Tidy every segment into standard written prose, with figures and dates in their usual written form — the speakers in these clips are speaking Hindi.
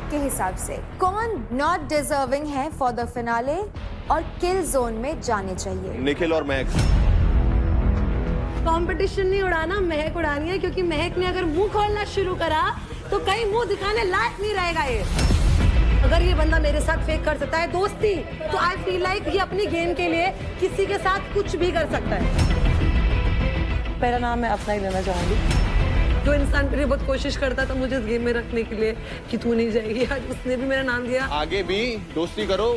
आपके हिसाब से कौन नॉट डिजर्विंग है फॉर द फिनाले और किल जोन में जाने चाहिए? निखिल और महक। कंपटीशन नहीं उड़ाना, महक उड़ानी है, क्योंकि महक ने अगर मुंह खोलना शुरू करा तो कहीं मुंह दिखाने लायक नहीं रहेगा ये। अगर ये बंदा मेरे साथ फेक कर सकता है दोस्ती, तो आई फील लाइक ये अपनी गेम के लिए किसी के साथ कुछ भी कर सकता है। पहला नाम मैं अपना ही लेना चाहूंगी। जो इंसान मेरी बहुत कोशिश करता था मुझे इस गेम में रखने के लिए कि तू नहीं जाएगी, आज उसने भी मेरा नाम दिया। आगे भी दोस्ती करो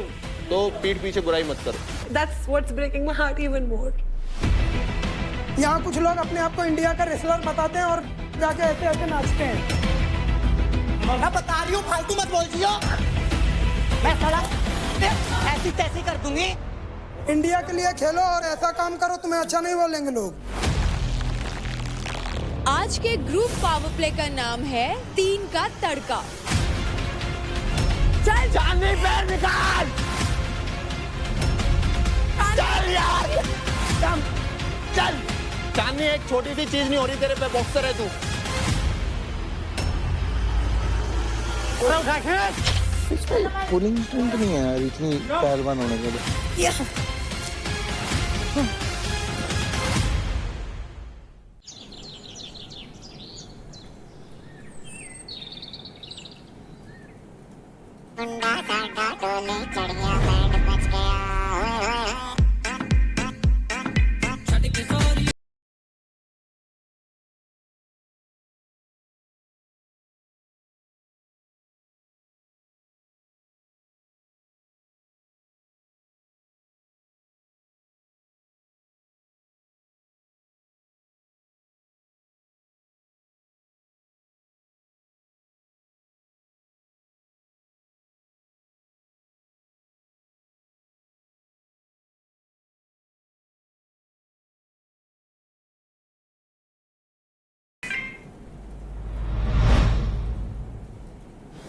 तो पीठ पीछे बुराई मत करो। That's what's breaking my heart even more. यहाँ कुछ लोग अपने आप को इंडिया का रेसलर बताते हैं और जाके ऐसे ऐसे नाचते हैं। मैं बता रही हूँ, फालतू मत बोल जियो। मैं साला ऐसी तैसी कर दूंगी। इंडिया के लिए खेलो और ऐसा काम करो, तुम्हें अच्छा नहीं बोलेंगे लोग। आज के ग्रुप पावर प्ले का नाम है 3 का तड़का। चल जाने पैर निकाल। चल यार, चल। चांदनी एक छोटी सी चीज नहीं हो रही तेरे पे, बॉक्सर है तू। पुलिंग स्ट्रेंथ नहीं है यार इतनी पहलवान होने के लिए।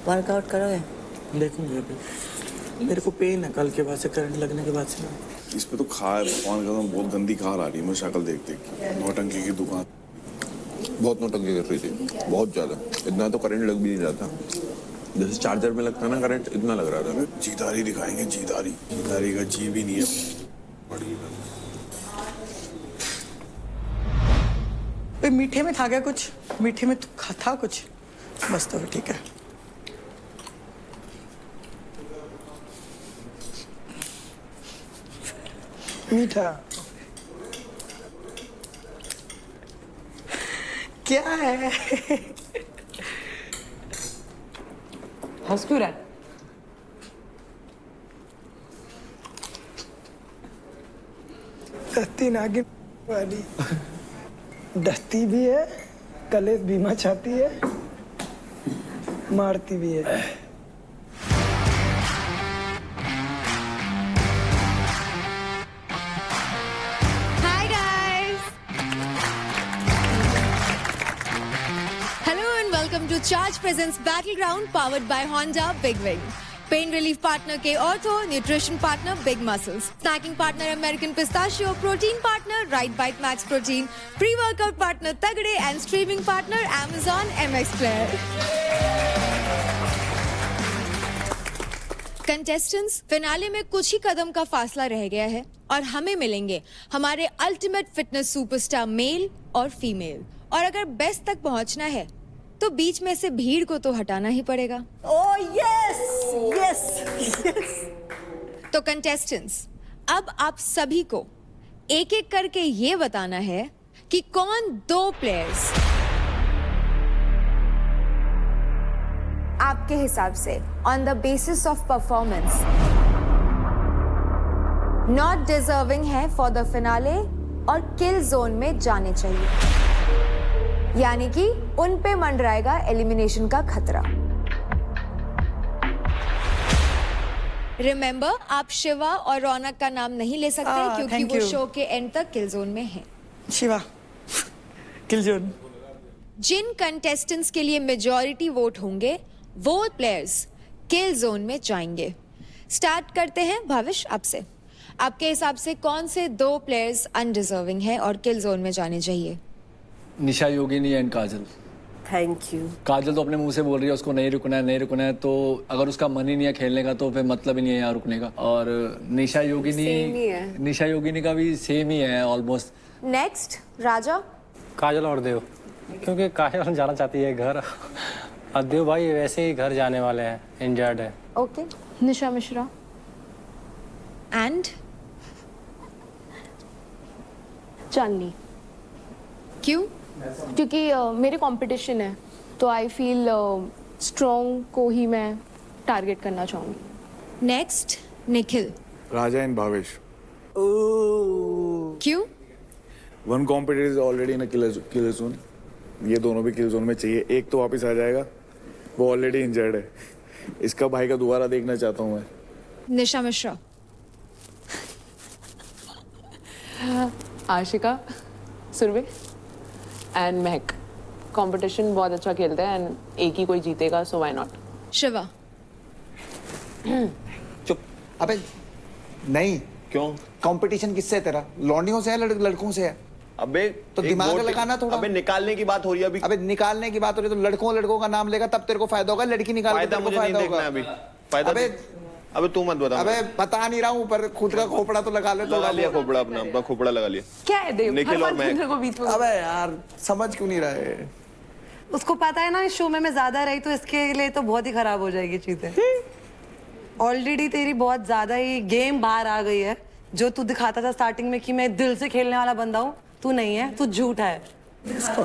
वर्कआउट करोगे? देखूंगे अभी। मेरे को पेन है कल के बाद से, करंट लगने के बाद से। इस पे तो खार भगवान का बहुत गंदी खार आ रही है। मैं शक्ल देख देख के। नौटंकी की दुकान बहुत नौटंकी कर रही थी, बहुत ज्यादा। इतना तो करंट लग भी नहीं जाता, जैसे चार्जर में लगता ना करंट, इतना लग रहा था। जीदारी दिखाएंगे, जीदारी। जीदारी का जी भी नहीं है। बड़ी पे मीठे में था क्या कुछ? मीठे में तो था कुछ? बस तो ठीक है। मीठा क्या है? हंस क्यों रहा है? दस्ती नागिन वाली। डसती भी है, कलेश भी मचाती है, मारती भी है। Hi guys. Hello and welcome to Charge Presents Battleground powered by Honda Big Wing. Pain relief partner K Ortho, nutrition partner Big Muscles, snacking partner American Pistachio, protein partner Right Bite Max Protein, pre-workout partner Tagde and streaming partner Amazon MX Player. Contestants, finale में कुछ ही कदम का फासला रह गया है और हमें मिलेंगे हमारे अल्टीमेट फिटनेस सुपरस्टार मेल और फीमेल। और अगर बेस्ट तक पहुंचना है तो बीच में से भीड़ को तो हटाना ही पड़ेगा। Oh yes, yes, yes. तो कंटेस्टेंट्स, अब आप सभी को एक एक करके ये बताना है कि कौन 2 प्लेयर्स आपके हिसाब से on the basis of performance not deserving है फॉर द फिनाले और किल जोन में जाने चाहिए, यानी कि उन पे मंडराएगा एलिमिनेशन का खतरा। रिमेंबर, आप शिवा और रौनक का नाम नहीं ले सकते क्योंकि वो शो के एंड तक किल जोन में हैं। शिवा, किल जोन। जिन कंटेस्टेंट्स के लिए मेजॉरिटी वोट होंगे वो प्लेयर्स किल जोन में जाएंगे। स्टार्ट करते हैं भाविश आपसे। आपके हिसाब से कौन से 2 प्लेयर्स अनडिजर्विंग हैं और किल जोन में जाने चाहिए? Nisha Yogini and Kajal. Thank you. Kajal तो अपने मुंह से बोल रही है उसको नहीं रुकना है, नहीं रुकना है, तो अगर उसका मन ही नहीं है खेलने का तो फिर मतलब ही नहीं है यहाँ रुकने का। और निशा Same ही योगिनी है। निशा योगिनी का भी सेम ही है ऑलमोस्ट। नेक्स्ट राजा। काजल और देव, क्योंकि काजल जाना चाहती है घर और देव भाई वैसे ही घर जाने वाले हैं, इंजर्ड है। ओके। निशा मिश्रा। एंड चांदनी, क्यों? क्योंकि मेरे कंपटीशन है तो आई फील स्ट्रॉन्ग को ही मैं टारगेट करना चाहूँगी। नेक्स्ट निखिल। राजा एंड भावेश। क्यों? One competitor is already in killer zone, ये दोनों भी किल जोन में चाहिए। एक तो वापस आ जाएगा, वो ऑलरेडी इंजर्ड है। इसका भाई का दोबारा देखना चाहता हूँ मैं। निशा Mishra. Ashika, Surabhi and Mahak. Competition बहुत अच्छा खेलते हैं एंड एक ही कोई जीतेगा, सो व्हाई नॉट। शिवा। चुप। अबे नहीं, क्यों? कंपटीशन किससे है तेरा? लौंडियों से है, लड़कों से है? अबे तो एक दिमाग वोट- लगाना थोड़ा। अबे निकालने की बात हो रही है अभी। अबे निकालने की बात हो रही है तो लड़कों का नाम लेगा तब तेरे को फायदा होगा, लड़की निकाल के फायदा तेरे को मुझे नहीं फायदा देखना है होगा। अभी। फायदा अबे अबे तू मत बता। अबे बता नहीं रहा हूँ, पर खुद का खोपड़ा तो लगा ले लगा थोड़ा लिया बहुत। खोपड़ा, अपना खोपड़ा लगा लिया। क्या है देव, निखिल हर और बार महक। दोनों को बीच में। अबे यार समझ क्यों नहीं रहा है? उसको पता है ना इस शो में मैं ज्यादा रही तो इसके लिए तो बहुत ही खराब हो जाएगी चीजें। ऑलरेडी तेरी बहुत ज्यादा ही गेम बाहर आ गई है। जो तू दिखाता था स्टार्टिंग में कि मैं दिल से खेलने वाला बंदा हूँ, तू नहीं है, तू झूठा है।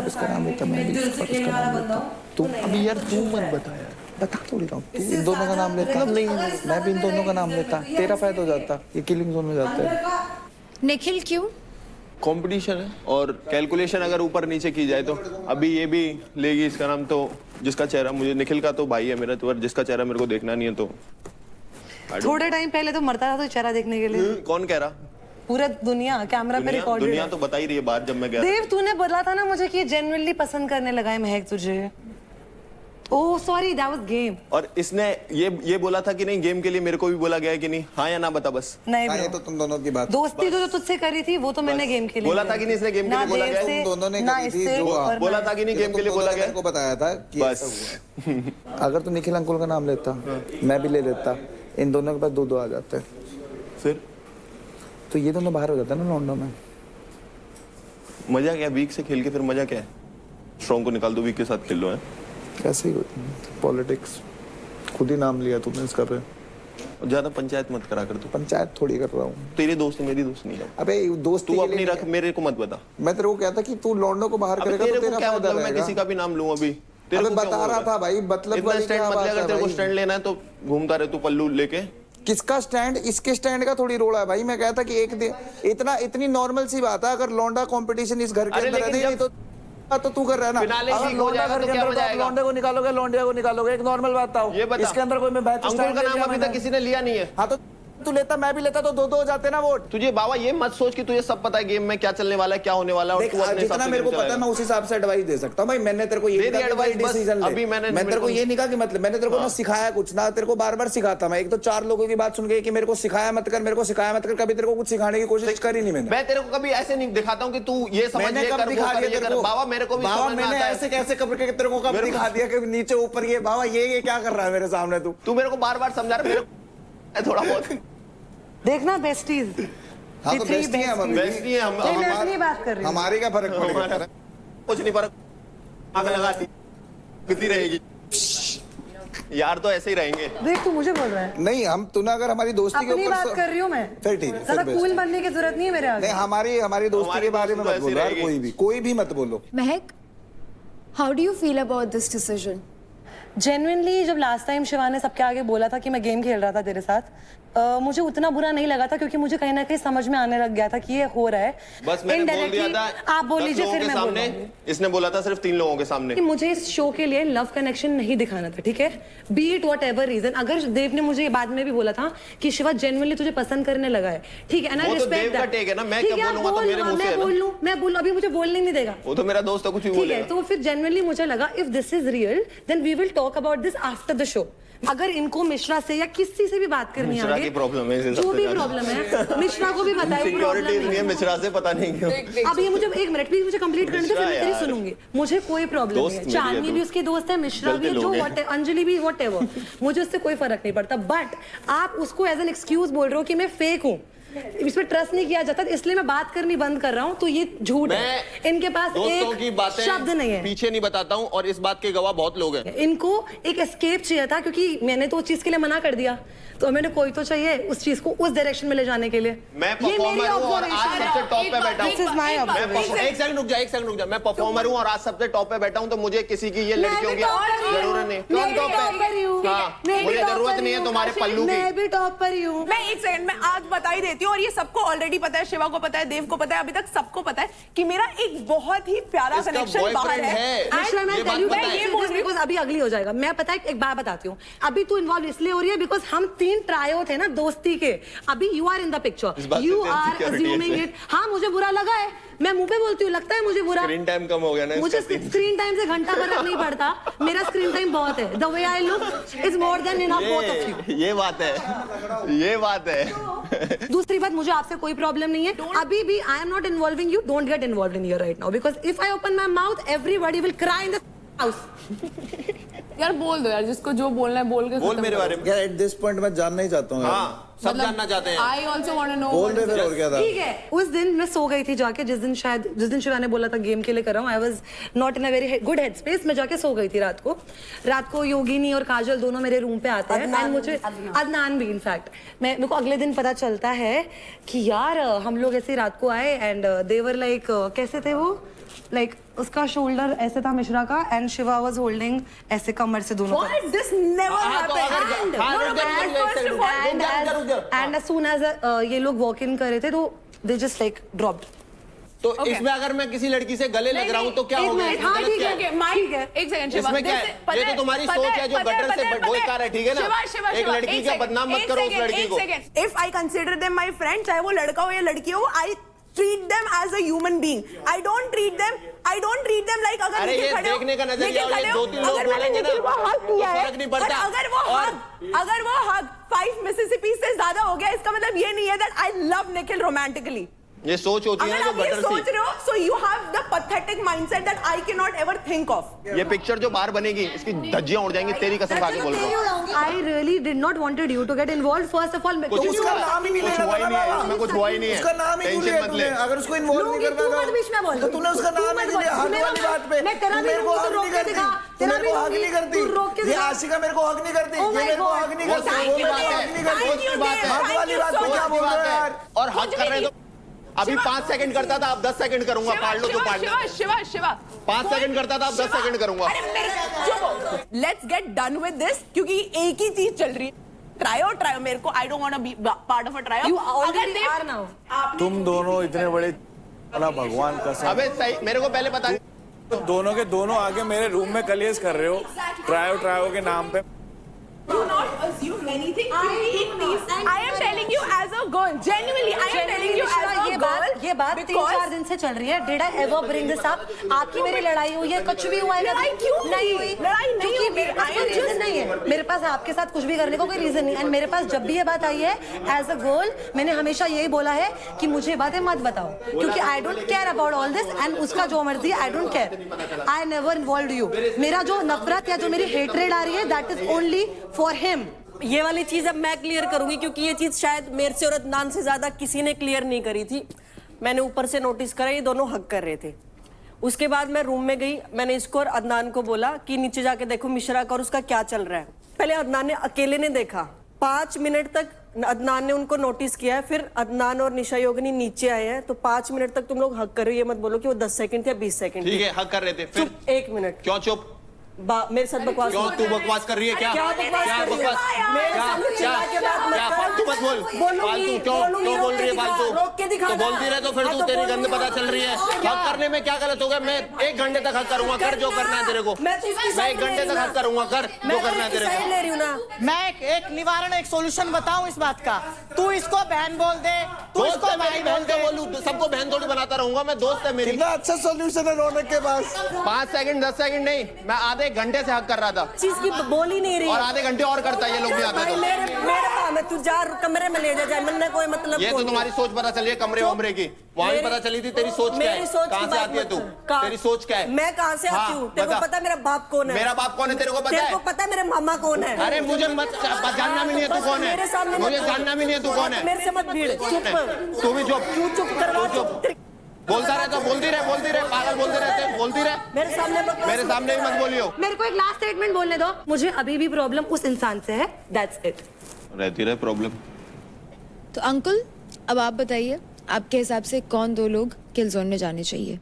इसका नाम लेता मैं भी, दिल से खेलने वाला बंदा हूँ, तू अभी यार तू मत बता यार, बता थोड़ी रहा हूँ। तू इन दोनों का नाम लेता नहीं, मैं भी इन दोनों का नाम लेता, तेरा फायदा हो जाता। ये किलिंग जोन में जाता है। निखिल क्यों? कंपटीशन है और कैलकुलेशन अगर ऊपर नीचे की जाए तो अभी ये भी लेगी इसका नाम, तो जिसका चेहरा मुझे, निखिल का तो भाई है मेरा, तो जिसका चेहरा मेरे को देखना नहीं है तो थोड़े टाइम पहले तो मरता था तो चेहरा देखने के लिए। कौन कह रहा? पूरा दुनिया कैमरा पे रिकॉर्ड। दुनिया तो बता ही रही है बात। जब मैं गया देव तूने बोला था ना मुझे कि ये जेन्युइनली पसंद करने लगा है महक तुझे। Oh sorry, that was game. और इसने ये बोला था कि नहीं, गेम के लिए मेरे को भी बोला गया है कि नहीं, हाँ या ना बता बस। नहीं ये तो तुम दोनों की बात। दोस्ती तो जो तुझसे करी थी वो तो मैंने गेम के लिए बोला था कि नहीं, इसने गेम के लिए बोला गया है? तुम दोनों ने करी थी जो बोला था कि नहीं, गेम के लिए बोला गया को बताया था कि बस। ऐसा हुआ। अगर तू निखिल अंकुल का नाम लेता, मैं भी ले लेता, इन दोनों के पास दो आ जाते, फिर तो ये दोनों बाहर हो जाता ना लॉन्डो में। मजा क्या वीक से खेल के? फिर मजा क्या है? स्ट्रॉन्ग को निकाल दो, वीक के साथ खेल लो। है कैसे पॉलिटिक्स खुद ही नाम लिया तुमने इसका पे। ज्यादा पंचायत मत करा कर तू। पंचायत थोड़ी कर रहा हूँ। तेरे दोस्त मेरी दोस्त नहीं है। अबे दोस्ती तू के अपनी लिए रख, मेरे को मत बता। मैं तेरे को कहता कि तू लॉन्डो को बाहर अबे करेगा तेरे तो को तेरा क्या फायदा मतलब? मैं रहेगा। किसी का भी नाम लूं अभी? तेरे अबे को क्या बता रहा होगा? था भाई, मतलब इतना वाली स्टैंड क्या मत ले। बात अगर है तेरे को भाई? स्टैंड लेना है तो घूमता रहे तू पल्लू लेके। किसका स्टैंड? इसके स्टैंड का थोड़ी रोड़ा है भाई। मैं कहता कि एक दिन इतनी नॉर्मल सी बात है, अगर लौंडा कंपटीशन इस घर के अरे अंदर है, लेकिन नहीं तो तू कर रहा है ना। फिनाले अगर लीक हो लौंडा जाएगा घर तो के क्या अंदर मजा आएगा? लौंडे को निकालोगे, लौंडिया को निकालोगे, एक नॉर्मल बात था। ये बता, इसके अंदर कोई मैं बैच अंकुल का नाम अभी तक किसी ने लिया नहीं है। हाँ तो तू लेता, मैं भी लेता, तो दो हो जाते ना वोट। तुझे बाबा ये मत सोच कि तुझे सब पता है गेम में क्या चलने वाला है, क्या होने वाला है, और देख, तू अपने हिसाब जितना से मेरे को गेम पता है मैं उस हिसाब से एडवाइस दे सकता हूँ भाई। मैंने तेरे को ये दे दी advice, बस डिसीजन अभी मैंने तेरे को ये नहीं कहा कि मतलब मैंने तेरे को ना सिखाया कुछ ना, तेरे को बार बार सिखाता मैं। एक तो 4 लोगों की बात सुन के कि मेरे को सिखाया मत कर, मेरे को सिखाया मत कर, कभी तेरे को कुछ सिखाने की कोशिश करी नहीं मैंने। मैं तेरे को कभी ऐसे नहीं दिखाता हूँ कि तू ये समझ मैंने ये कब कर, वो दिखा कर, दिया ये तेरे कर। को? बाबा मेरे को भी बाबा समझ में मैंने आता है। ऐसे कैसे करके तेरे को कब दिखा दिया कि नीचे ऊपर ये बाबा ये क्या कर रहा है मेरे सामने? तू मेरे को बार बार समझा रहा है थोड़ा बहुत। देखना बेस्टीज। हाँ तो बेस्टी है हम, बेस्टी है हम। मैं अपनी बात कर रही हूँ। हमारी क्या फर्क पड़ेगा? कुछ नहीं फर्क, आग लगाती कितनी रहेगी यार, तो ऐसे ही रहेंगे। देख तू मुझे बोल रहा है। नहीं, हम तूने अगर हमारी दोस्ती के अपनी ऊपर बात कर रही हूँ मैं। फिर ठीक है, ज्यादा फिर कूल best। बनने की जरूरत नहीं है मेरे आगे। नहीं, हमारी दोस्ती के बारे में मत बोलो यार, कोई भी मत बोलो। महक, how do you feel about this decision? Genuinely जब लास्ट टाइम शिवा ने सबके आगे बोला था कि मैं गेम खेल रहा था तेरे साथ, मुझे उतना बुरा नहीं लगा था, क्योंकि मुझे कहीं ना कहीं समझ में आने लग गया था कि ये हो रहा है। बस मैंने बोल दिया था। आप बोल लीजिए, फिर मैं सामने इसने बोला था सिर्फ 3 लोगों के सामने कि मुझे इस शो के लिए लव कनेक्शन नहीं दिखाना था, ठीक है? Be it whatever reason. अगर देव ने मुझे बाद में भी बोला था कि शिवा जेन्युइनली तुझे पसंद करने लगा है, ठीक है, वो तो देव का टेक है ना, मैं क्या बोलूंगा तो मेरे मुंह से है ना। मैं बोलूं, अभी मुझे बोलने नहीं देगा। वो तो मेरा दोस्त है, कुछ भी ठीक है, बोलेगा। तो फिर जेन्युइनली मुझे लगा if this is real then we will talk about this after the show. अगर इनको मिश्रा से या किसी से भी बात करनी मिश्रा आगे की प्रॉब्लम है, इसे जो सबसे भी ज्यादा। प्रॉब्लम है मिश्रा को भी बताए सिक्योरिटी इतनी है मिश्रा से, पता नहीं क्यों। अब ये मुझे एक मिनट प्लीज मुझे कंप्लीट करने दो, फिर मैं तेरी यार। सुनूंगी। मुझे कोई प्रॉब्लम नहीं दोस्त है, मेरी है चांदनी तू। भी उसकी दोस्त है, मिश्रा भी है, गलती जो लोग हैं। व्हाट अंजलि भी व्हाटएवर, मुझे उससे कोई फर्क नहीं पड़ता। बट आप उसको एज एन एक्सक्यूज बोल रहे हो कि मैं फेक हूँ, इस पे ट्रस्ट नहीं किया जाता, इसलिए मैं बात करनी बंद कर रहा हूँ, तो ये झूठ है। इनके पास दोस्तों की एक बातें शब्द नहीं है, पीछे नहीं बताता हूँ, और इस बात के गवाह बहुत लोग हैं। इनको एक एस्केप चाहिए था, क्योंकि मैंने तो उस चीज के लिए मना कर दिया, तो मैंने कोई तो चाहिए उस चीज को उस डायरेक्शन में ले जाने के लिए। मैं परफॉर्मर हूँ और आज सबसे टॉप पे बैठा हूँ। This is my observation. एक सेकंड रुक जा। मैं परफॉर्मर हूँ और आज सबसे टॉप पे बैठा हूँ, तो मुझे किसी की ये लड़कियों की जरूरत नहीं। कौन टॉप पे? हाँ, मुझे जरूरत नहीं है तुम्हारे पल्लू की। मैं भी टॉप पर ही हूँ। मैं एक सेकंड में आज बता ही देती हूँ, और ये सबको ऑलरेडी पता है, शिवा को पता है, देव को पता है, अभी तक सबको पता है कि मेरा एक बहुत ही प्यारा इसका कनेक्शन बाहर boyfriend है। है। मिश्रा, मैं ये बात tell you, पता मैं है। ये बोल रही हूँ, अभी अगली हो जाएगा। मैं पता है एक बात बताती हूँ, अभी तू इन्वॉल्व इसलिए हो रही है बिकॉज हम 3 ट्रायो थे ना दोस्ती के, अभी यू आर इन द इस पिक्चर, बात यू से आर insecurity अज्यूमिंग है। इट। हाँ, मुझे बुरा लगा है, मैं मुंह पे बोलती हूँ, लगता है मुझे बुरा। स्क्रीन टाइम कम हो गया ना मुझे इसका। स्क्रीन टाइम से घंटा फर्क नहीं पड़ता, मेरा स्क्रीन टाइम बहुत है। The way I look is more than enough both of you. ये बात है। दूसरी बात, मुझे आपसे कोई प्रॉब्लम नहीं है अभी भी। I am not involving you, don't get involve in here right now, because if I open my mouth everybody will cry in the house. यार बोल दो यार, जिसको जो बोलना है बोल के बोल मेरे बारे में। यार एट दिस पॉइंट मैं जानना ही चाहता हूँ यार। हाँ, सब जानना चाहते हैं। I also want to know. बोल दे फिर, और क्या था? ठीक है, उस दिन मैं सो गई थी जाके, जिस दिन शिवा ने बोला था गेम के लिए कर रहा हूँ, I was not in a very good head space. मैं जाके सो गई थी रात को योगिनी और काजल दोनों मेरे रूम पे आते हैं, एंड मुझे अदनान भी इनफैक्ट मेरे को अगले दिन पता चलता है कि यार हम लोग ऐसे रात को आए, एंड देवर लाइक कैसे थे वो, लाइक उसका शोल्डर ऐसे था मिश्रा का, एंड शिवा वाज होल्डिंग ऐसे कमर से दोनों What? This never happened. And as soon as ये लोग वॉक इन कर रहे थे, तो दे जस्ट लाइक ड्रॉप्ड। तो इसमें अगर मैं किसी लड़की से गले लग रहा हूँ तो क्या होगा? हाँ ठीक है, ठीक है। एक सेकंड, इसमें क्या है? ये तो तुम्हारी सोच है जो गटर से बेकार है, ठीक है ना? एक लड़की का बदनाम मत करो उस लड़की को। If I consider them my friend, चाहे वो लड़का हो या लड़की हो, आई treat them as a human being. I don't treat them like अगर अरे ये देखने का नजरिया, और ये 2-3 लोग बोलेंगे ना, तो फर्क नहीं पड़ता। अगर वो हग 5 मिसिसिपी से ज्यादा हो गया, इसका मतलब ये नहीं है that I love Nikhil romantically. ये सोच होती है अगर ना आप जो ये गटर सोच सी। रहे हो, so you have the pathetic mindset that I cannot ever think of. ये पिक्चर जो बाहर बनेगी, इसकी धज्जियां उड़ जाएंगी, तेरी कसम खा के बोल रहा हूँ। I really did not wanted you to get involved. First of all, कुछ उसका नाम ही नहीं कुछ लेना हुआ ही था नहीं है, बाबा। इसमें कुछ हुआ ही नहीं है। उसका नाम ही क्यों टेंशन लिया मत तूने? ले। अगर उसको इन्वॉल्व नहीं करना तू मत बीच में बोल। तो तूने उसका तू नाम मत ही बोल। लिया हक मेरा- वाली बात पे। मैं तेरा तू भी मेरे को लूंगी, हक तू रोक नहीं के करती, दिखा। तू तेरा मेरे भी को हक लूंगी, नहीं करती, तू रोक के ये दिखा। आशिका मेरे को हक नहीं करती, Oh ये my मेरे को God. हक नहीं वो करती, सोच वो की मेरे बात को है, हक नहीं करती। सोच की बात है। हक वाली बात पे सोच क्या की बोल बात रहे हो है। यार? और हक कर रहे हैं तो अभी 5 सेकंड करता था, अब 10 सेकंड करूंगा। पाड़ लो तो पाड़ लो। शिवा 5 सेकंड करता था, अब 10 सेकंड करूंगा। Let's get done with this, क्योंकि एक ही चीज चल रही है। ट्रायो मेरे को, I don't want to be part of a trio. You already are now. तुम दोनों इतने बड़े अल्लाह भगवान कसम, अबे सही, मेरे को पहले पता तुम दोनों के दोनों आके मेरे रूम में कलेश कर रहे हो ट्रायो के नाम पे। Do not assume anything. I am telling you as a girl. Genuinely, I am telling you as a girl. ये बात 3-4 दिन से चल रही है. Did I ever bring this up? आपकी मेरी लड़ाई हुई है, कुछ भी हुआ है? लड़ाई क्यों नहीं हुई? लड़ाई नहीं क्योंकि हुई. मेरे पास कोई रीजन नहीं है. मेरे पास आपके साथ कुछ भी करने को कोई रीजन नहीं. एंड मेरे पास जब भी ये बात आई है, एज अ गर्ल मैंने हमेशा यही बोला है कि मुझे बातें मत बताओ, क्योंकि I don't care about all this. And उसका जो मर्जी, I don't care. I never involve you. मेरा जो नफरत या जो मेरी हेट्रेड आ रही है, that is only for him. ये वाली चीज अब मैं क्लियर करूंगी, क्योंकि ये चीज शायद मेरे से और अदनान से ज्यादा किसी ने क्लियर नहीं करी थी. मैंने ऊपर से नोटिस करा ये दोनों हक कर रहे थे. उसके बाद मैं रूम में गई, मैंने इसको और अदनान को बोला कि नीचे जाके देखो मिश्रा का और उसका क्या चल रहा है. पहले अदनान ने अकेले ने देखा, 5 मिनट तक अदनान ने उनको नोटिस किया है. फिर अदनान और निशा योगिनी नीचे आए हैं, तो 5 मिनट तक तुम लोग हक कर रहे हो. ये मत बोलो कि वो 10 सेकंड या 20 सेकंड. ठीक है, हक कर रहे थे. फिर 1 मिनट क्यों चुप? मेरे साथ बकवास क्यों तू बकवास कर रही है? क्या फालतू मत बोल. फालतू क्यों बोल रही है? फालतू तो बोलती रहे, तो फिर तू तेरी गंद पता चल रही है. हक करने में क्या गलत होगा? मैं 1 घंटे तक हक करूंगा. कर जो करना है तेरे को. मैं 1 घंटे तक हक करूंगा. कर जो करना है तेरे को. ले रही हूँ ना. मैं एक निवारण, एक सॉल्यूशन बताऊं इस बात का. तू इसको बहन बोल दे, तू दोस्त इसको है मेरी, भाई बहन बोल से दे. बोलूं? सबको बहन थोड़ी बनाता रहूंगा मैं. दोस्त है मेरी. कितना अच्छा सॉल्यूशन है रौनक के पास. 5 सेकंड 10 सेकंड नहीं, मैं आधे आधे घंटे से हक कर रहा था चीज की बोल ही नहीं रही और आधे घंटे और करता है ये लोग भी आते भाई तो मेरे काम है, तू जा कमरे में ले जा मैंने कोई मतलब ये तो तुम्हारी सोच पता चली है कमरे वमरे की, वहां भी पता चली थी तेरी सोच क्या है, कहाँ से आती है तू, तेरी सोच क्या है? मैं कहाँ से आती हूँ? तेरे को पता है मेरा बाप कौन है? मेरा बाप कौन है तेरे को पता है? तेरे को पता है मेरे मामा कौन है? अरे मुझे मत जानना भी नहीं है तू कौन है, मुझे जानना भी नहीं है तू कौन है, मेरे से मत भीड़, चुप तू भी चुप करवा, बोलता रहता, बोलती रहे पागल बोलते रहते, बोलती रहे मेरे सामने भी मत बोलियो। मेरे को एक लास्ट स्टेटमेंट बोलने दो, मुझे अभी भी प्रॉब्लम उस इंसान से है, दैट्स इट। रहती रहे प्रॉब्लम। तो अंकुल अब आप बताइए, आपके हिसाब से कौन दो लोग किल जोन में जाने चाहिए?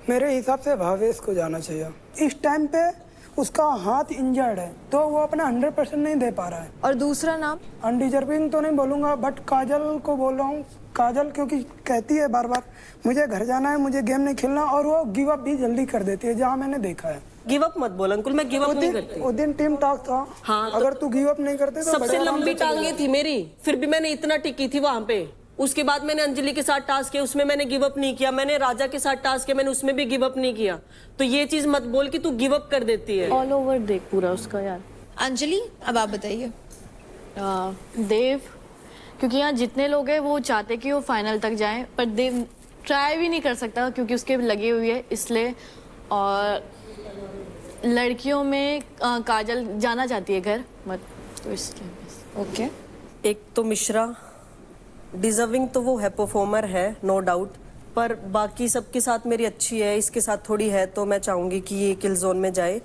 मेरे हिसाब से भावेश को जाना चाहिए। इस टाइम पे उसका हाथ इंजर्ड है तो वो अपना 100% नहीं दे पा रहा है। और दूसरा नाम? अनडिजर्विंग तो नहीं बोलूंगा, बट काजल को बोल रहा हूँ। काजल क्योंकि कहती है बार बार मुझे घर जाना है, मुझे गेम नहीं खेलना, और वो गिव अप भी जल्दी कर देती है, जहाँ मैंने देखा है। गिव अप मत बोल अंकुल, मैं गिव अप नहीं करती। उस दिन टीम टॉक था। हाँ, अगर तू गिव अप नहीं करते तो सबसे लंबी टांगे थी मेरी, फिर भी मैंने इतना टिकी थी वहां पे। उसके बाद मैंने अंजलि के साथ टास्क किया, उसमें मैंने गिव अप नहीं किया। मैंने राजा के साथ टास्क किया, मैंने उसमें भी गिव अप नहीं किया। तो ये चीज मत बोल कि तू गिव अप कर देती है। ऑल ओवर देख पूरा उसका यार। अंजलि अब आप बताइए। देव, क्योंकि यहाँ जितने लोग हैं वो चाहते कि वो फाइनल तक जाएं, पर देव ट्राई भी नहीं कर सकता क्योंकि उसके लगी हुई है इसलिए। और लड़कियों में काजल जाना चाहती है घर मत, तो इसलिए। ओके, एक तो मिश्रा डिजर्विंग तो वो है, परफॉर्मर है नो डाउट, पर बाकी सबके साथ मेरी अच्छी है, इसके साथ थोड़ी है, तो मैं चाहूंगी कि ये किल जोन में जाए।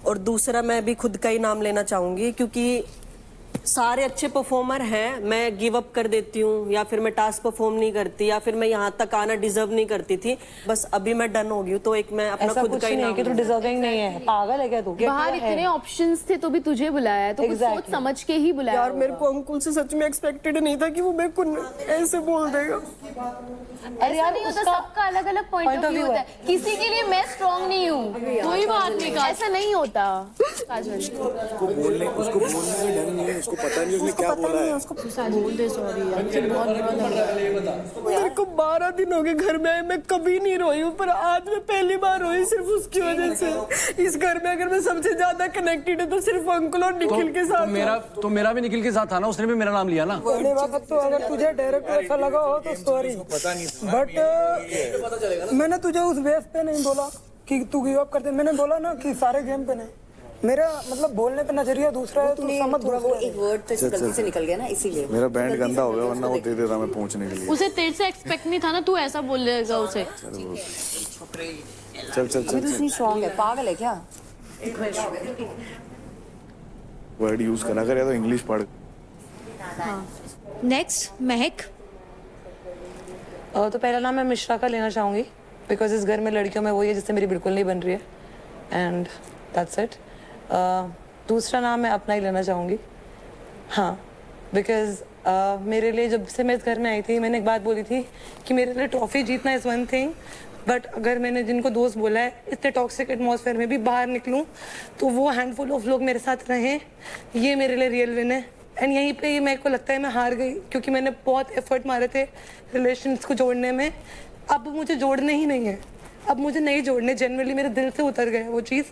और दूसरा मैं भी खुद का ही नाम लेना चाहूंगी क्योंकि सारे अच्छे परफॉर्मर हैं, मैं गिव अप कर देती हूँ या फिर मैं टास्क परफॉर्म नहीं करती या फिर मैं यहाँ तक आना डिजर्व नहीं करती थी। बस अभी मैं डन हो गई हूँ, तो एक मैं अपना खुद का ही नाम। कि तू डिजर्विंग नहीं है, पागल है क्या तू? बाहर इतने ऑप्शंस थे तो भी तुझे बुलाया है, तो कुछ सोच समझ के ही बुलाया। यार मेरे को अंकुल से सच में एक्सपेक्टेड नहीं था कि वो मेरे को ऐसे बोल देगा। अरे यार नहीं होता, सबका अलग अलग पॉइंट ऑफ व्यू होता है। किसी के लिए मैं स्ट्रांग नहीं हूँ, कोई बात नहीं, ऐसा नहीं होता। उसको बोलने में ढंग नहीं है, उसको पता नहीं उसने क्या बोला है। बोल दे सॉरी यार, मुझे बहुत बुरा लगा। मेरे को 12 दिन हो गए घर में आए, मैं कभी नहीं रोई हूँ, पर आज मैं पहली बार रोई सिर्फ उसकी वजह से। इस घर में अगर मैं सबसे ज्यादा कनेक्टेड है तो सिर्फ अंकुल और निखिल के साथ। मेरा भी निखिल के साथ था ना, उसने भी मेरा नाम लिया ना। पहले वक्त तो अगर तुझे डायरेक्ट ऐसा लगा हो तो सॉरी, बट मैंने तुझे उस बेस पे नहीं बोला कि तू गिव अप करते, मैंने बोला ना कि सारे गेम पे नहीं। मेरा मतलब बोलने का नजरिया दूसरा है, तू समझ। वो एक वर्ड तो गलती से निकल गया ना, इसीलिए मेरा बैंड गंदा हो गया, वरना वो दे देता मैं पहुंचने के लिए। उसे तेरे से एक्सपेक्ट नहीं था ना, तू ऐसा बोलेगा उसे। चल इतनी स्ट्रांग है, पागल है क्या? वर्ड यूज करा कर या तो इंग्लिश पढ़। नेक्स्ट महक। तो पहला नाम मैं मिश्रा का लेना चाहूँगी बिकॉज इस घर में लड़कियों में वही है जिससे मेरी बिल्कुल नहीं बन रही है, एंड दैट्स इट। दूसरा नाम मैं अपना ही लेना चाहूँगी, हाँ, बिकॉज मेरे लिए जब से मैं इस घर में आई थी मैंने एक बात बोली थी कि मेरे लिए ट्रॉफी जीतना इज़ वन थिंग, बट अगर मैंने जिनको दोस्त बोला है इतने टॉक्सिक एटमॉस्फेयर में भी बाहर निकलूँ तो वो हैंडफुल ऑफ लोग मेरे साथ रहें, ये मेरे लिए रियल विन है। एंड यहीं पे ही मेरे को लगता है मैं हार गई क्योंकि मैंने बहुत एफर्ट मारे थे रिलेशंस को जोड़ने में, अब मुझे जोड़ने ही नहीं है, अब मुझे नहीं जोड़ने, जनरली मेरे दिल से उतर गए वो चीज़।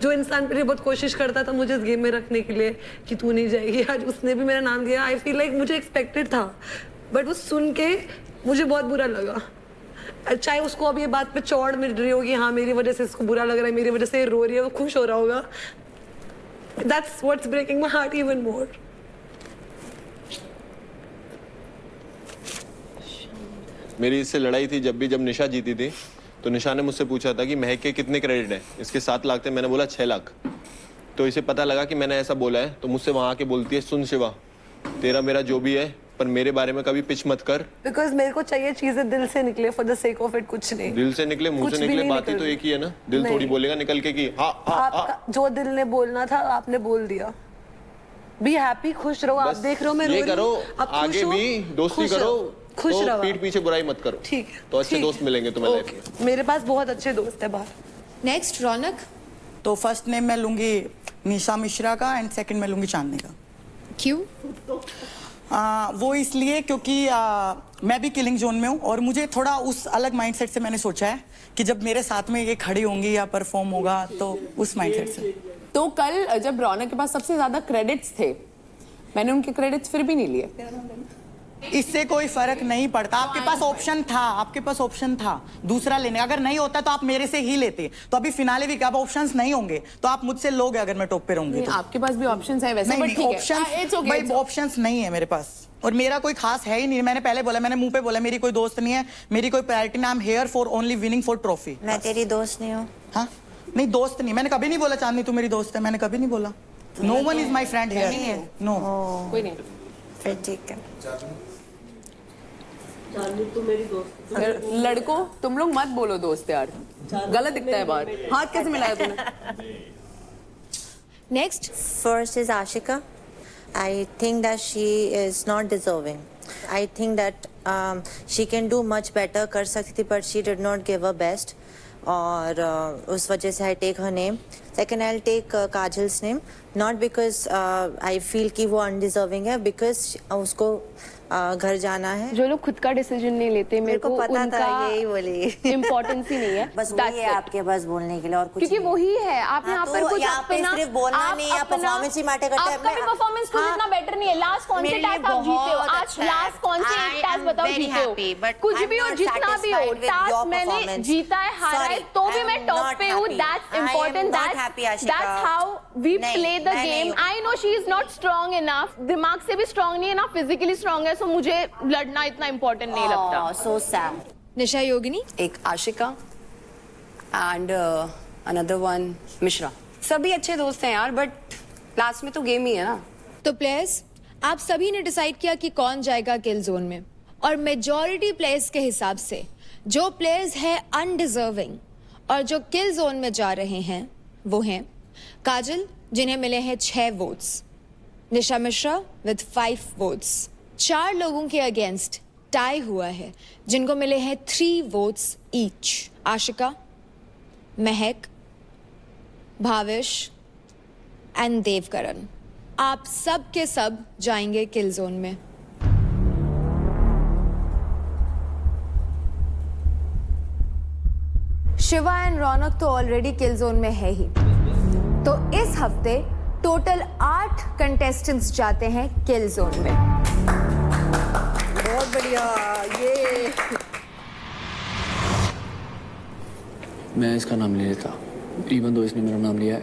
जो इंसान मेरे बहुत कोशिश करता था मुझे इस गेम में रखने के लिए कि तू नहीं जाएगी, आज उसने भी मेरा नाम दिया। आई फील लाइक मुझे एक्सपेक्टेड था, बट वो सुन के मुझे बहुत बुरा लगा। चाहे उसको अब ये बात पे चौड़ मिल रही होगी, हाँ मेरी वजह से इसको बुरा लग रहा है, मेरी वजह से रो रही है, वो खुश हो रहा होगा। That's what's breaking my heart even more. मेरी इससे लड़ाई थी जब निशा जीती थी, तो निशा ने मुझसे पूछा था कि महक के कितने क्रेडिट हैं, इसके 7 लाख थे, मैंने बोला 6 लाख। तो इसे पता लगा कि मैंने ऐसा बोला है, तो मुझसे वहां आके बोलती है सुन शिवा, तेरा मेरा जो भी है पर मेरे बारे में कभी पिच मत कर, बिकॉज मेरे को चाहिए चीजें दिल से निकले, for the sake of it, कुछ नहीं। दिल से निकले मुंह से निकले, बातें तो एक ही है ना, दिल थोड़ी बोलेगा निकल के कि हाँ आपका जो दिल ने बोलना था आपने बोल दिया। बी हैप्पी, खुश रहो। आप देख रहे हो मैं रो रही हूं, आप आगे भी दोस्ती करो, खुश तो रहो, पीठ पीछे बुराई मत करो, ठीक है, तो अच्छे दोस्त मिलेंगे तुम्हें लाइफ में। मेरे पास बहुत अच्छे दोस्त है बाहर। नेक्स्ट रौनक। तो फर्स्ट नेम मैं लूंगी निशा मिश्रा का एंड सेकंड मैं लूंगी चांदनी का। क्यों? वो इसलिए क्योंकि मैं भी किलिंग जोन में हूँ और मुझे थोड़ा उस अलग माइंडसेट से मैंने सोचा है कि जब मेरे साथ में ये खड़ी होंगी या परफॉर्म होगा तो उस माइंडसेट से। तो कल जब रौनक के पास सबसे ज्यादा क्रेडिट्स थे, मैंने उनके क्रेडिट्स फिर भी नहीं लिए। इससे कोई फर्क नहीं पड़ता, आपके पास ऑप्शन था, आपके पास ऑप्शन था दूसरा लेने, अगर नहीं होता तो आप मेरे से ही लेते। तो अभी फिनाले वीक अब ऑप्शंस नहीं होंगे तो आप मुझसे लोगे अगर मैं टॉप पे रहूंगी तो। आपके पास भी ऑप्शंस है वैसे, नहीं, ऑप्शंस नहीं है मेरे पास, और मेरा कोई खास है ही नहीं। मैंने पहले बोला, मैंने मुंह पे बोला, मेरी कोई दोस्त नहीं है, मेरी कोई प्रायोरिटी नहीं, I am here for only winning for trophy. मैं तेरी दोस्त नहीं हूँ। हाँ नहीं, दोस्त नहीं, मैंने कभी नहीं बोला चांदनी तू मेरी दोस्त है, मैंने कभी नहीं बोला। No one is my friend here, no कोई नहीं। फिर ठीक है। तू मेरी दोस्त। लड़कों तुम लोग मत बोलो दोस्त यार, गलत दिखता है बाहर। हाथ कैसे मिलाया तूने? Next First is Ashika. I think that she is not deserving. I think that she can do much better कर सकती थी, but she did not give her best. और उस वजह से I take her name. Second, I'll take Kajal's name. Not because I feel कि वो undeserving है, because उसको घर जाना है। जो लोग खुद का डिसीजन नहीं लेते, मेरे को पता उनका था यही बोलेगी। इम्पोर्टेंस ही नहीं है, बस वही है आपके पास बोलने के लिए और कुछ क्योंकि नहीं। वही है। आप यहाँ पर कुछ यहाँ पे सिर्फ बोलना नहीं है, परफॉर्मेंस ही मैटर करता है। आपका भी परफॉर्मेंस कुछ इतना बेटर नहीं है। लास्ट कौन से टास्क आप जीते हो? आज लास्ट कौन से एक टास्क बताओ जीते हो? कुछ भी हो, जितना भी हो, टास्क मैंने जीता है, हारा है, तो भी मैं टॉप पे हूँ। That's important, that's how we play the game. I know she is not strong enough, दिमाग से भी स्ट्रॉन्ग नहीं है ना, फिजिकली स्ट्रॉन्ग है, सो मुझे लड़ना इतना इम्पोर्टेंट नहीं लगता। So sad. निशा योगिनी, एक Ashika and another one Mishra. सभी अच्छे दोस्त हैं यार, बट लास्ट में तो गेम ही है ना। तो प्लेयर्स आप सभी ने डिसाइड किया कि कौन जाएगा किल जोन में, और मेजॉरिटी प्लेयर्स के हिसाब से जो प्लेयर्स है अनडिजर्विंग और जो किल जोन में जा रहे हैं वो हैं काजल, जिन्हें मिले हैं 6 votes, Nisha Mishra with 5 votes. 4 लोगों के अगेंस्ट टाई हुआ है, जिनको मिले हैं 3 votes each. Ashika, Mahak, Bhavish and Devkaran. आप सब के सब जाएंगे किल जोन में। शिवा एंड रौनक तो ऑलरेडी किल जोन में है ही, तो इस हफ्ते टोटल 8 कंटेस्टेंट्स जाते हैं किल जोन में। बहुत बढ़िया, ये मैं इसका नाम ले लेता, इवन दो इसने मेरा नाम लिया है।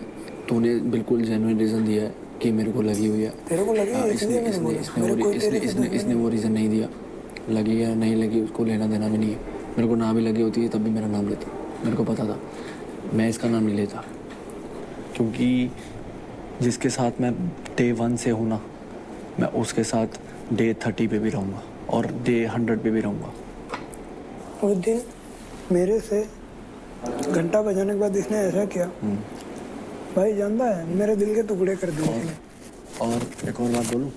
तूने बिल्कुल जेन्युइन रीजन दिया है कि मेरे को लगी हुई है। तेरे को लगी है? इसने वो रीजन नहीं दिया। लगी या नहीं लगी उसको लेना देना भी नहीं है। मेरे को ना भी लगी होती है तब भी मेरा नाम लेती, मेरे को पता था। मैं इसका नाम नहीं लेता, क्योंकि जिसके साथ मैं डे 1 से हूँ ना, मैं उसके साथ डे 30 पे भी रहूँगा और डे 100 पे भी रहूँगा। उस दिन मेरे से घंटा बजाने के बाद इसने ऐसा किया, भाई जानता है मेरे दिल के टुकड़े कर दिए। और एक और बात बोलूं,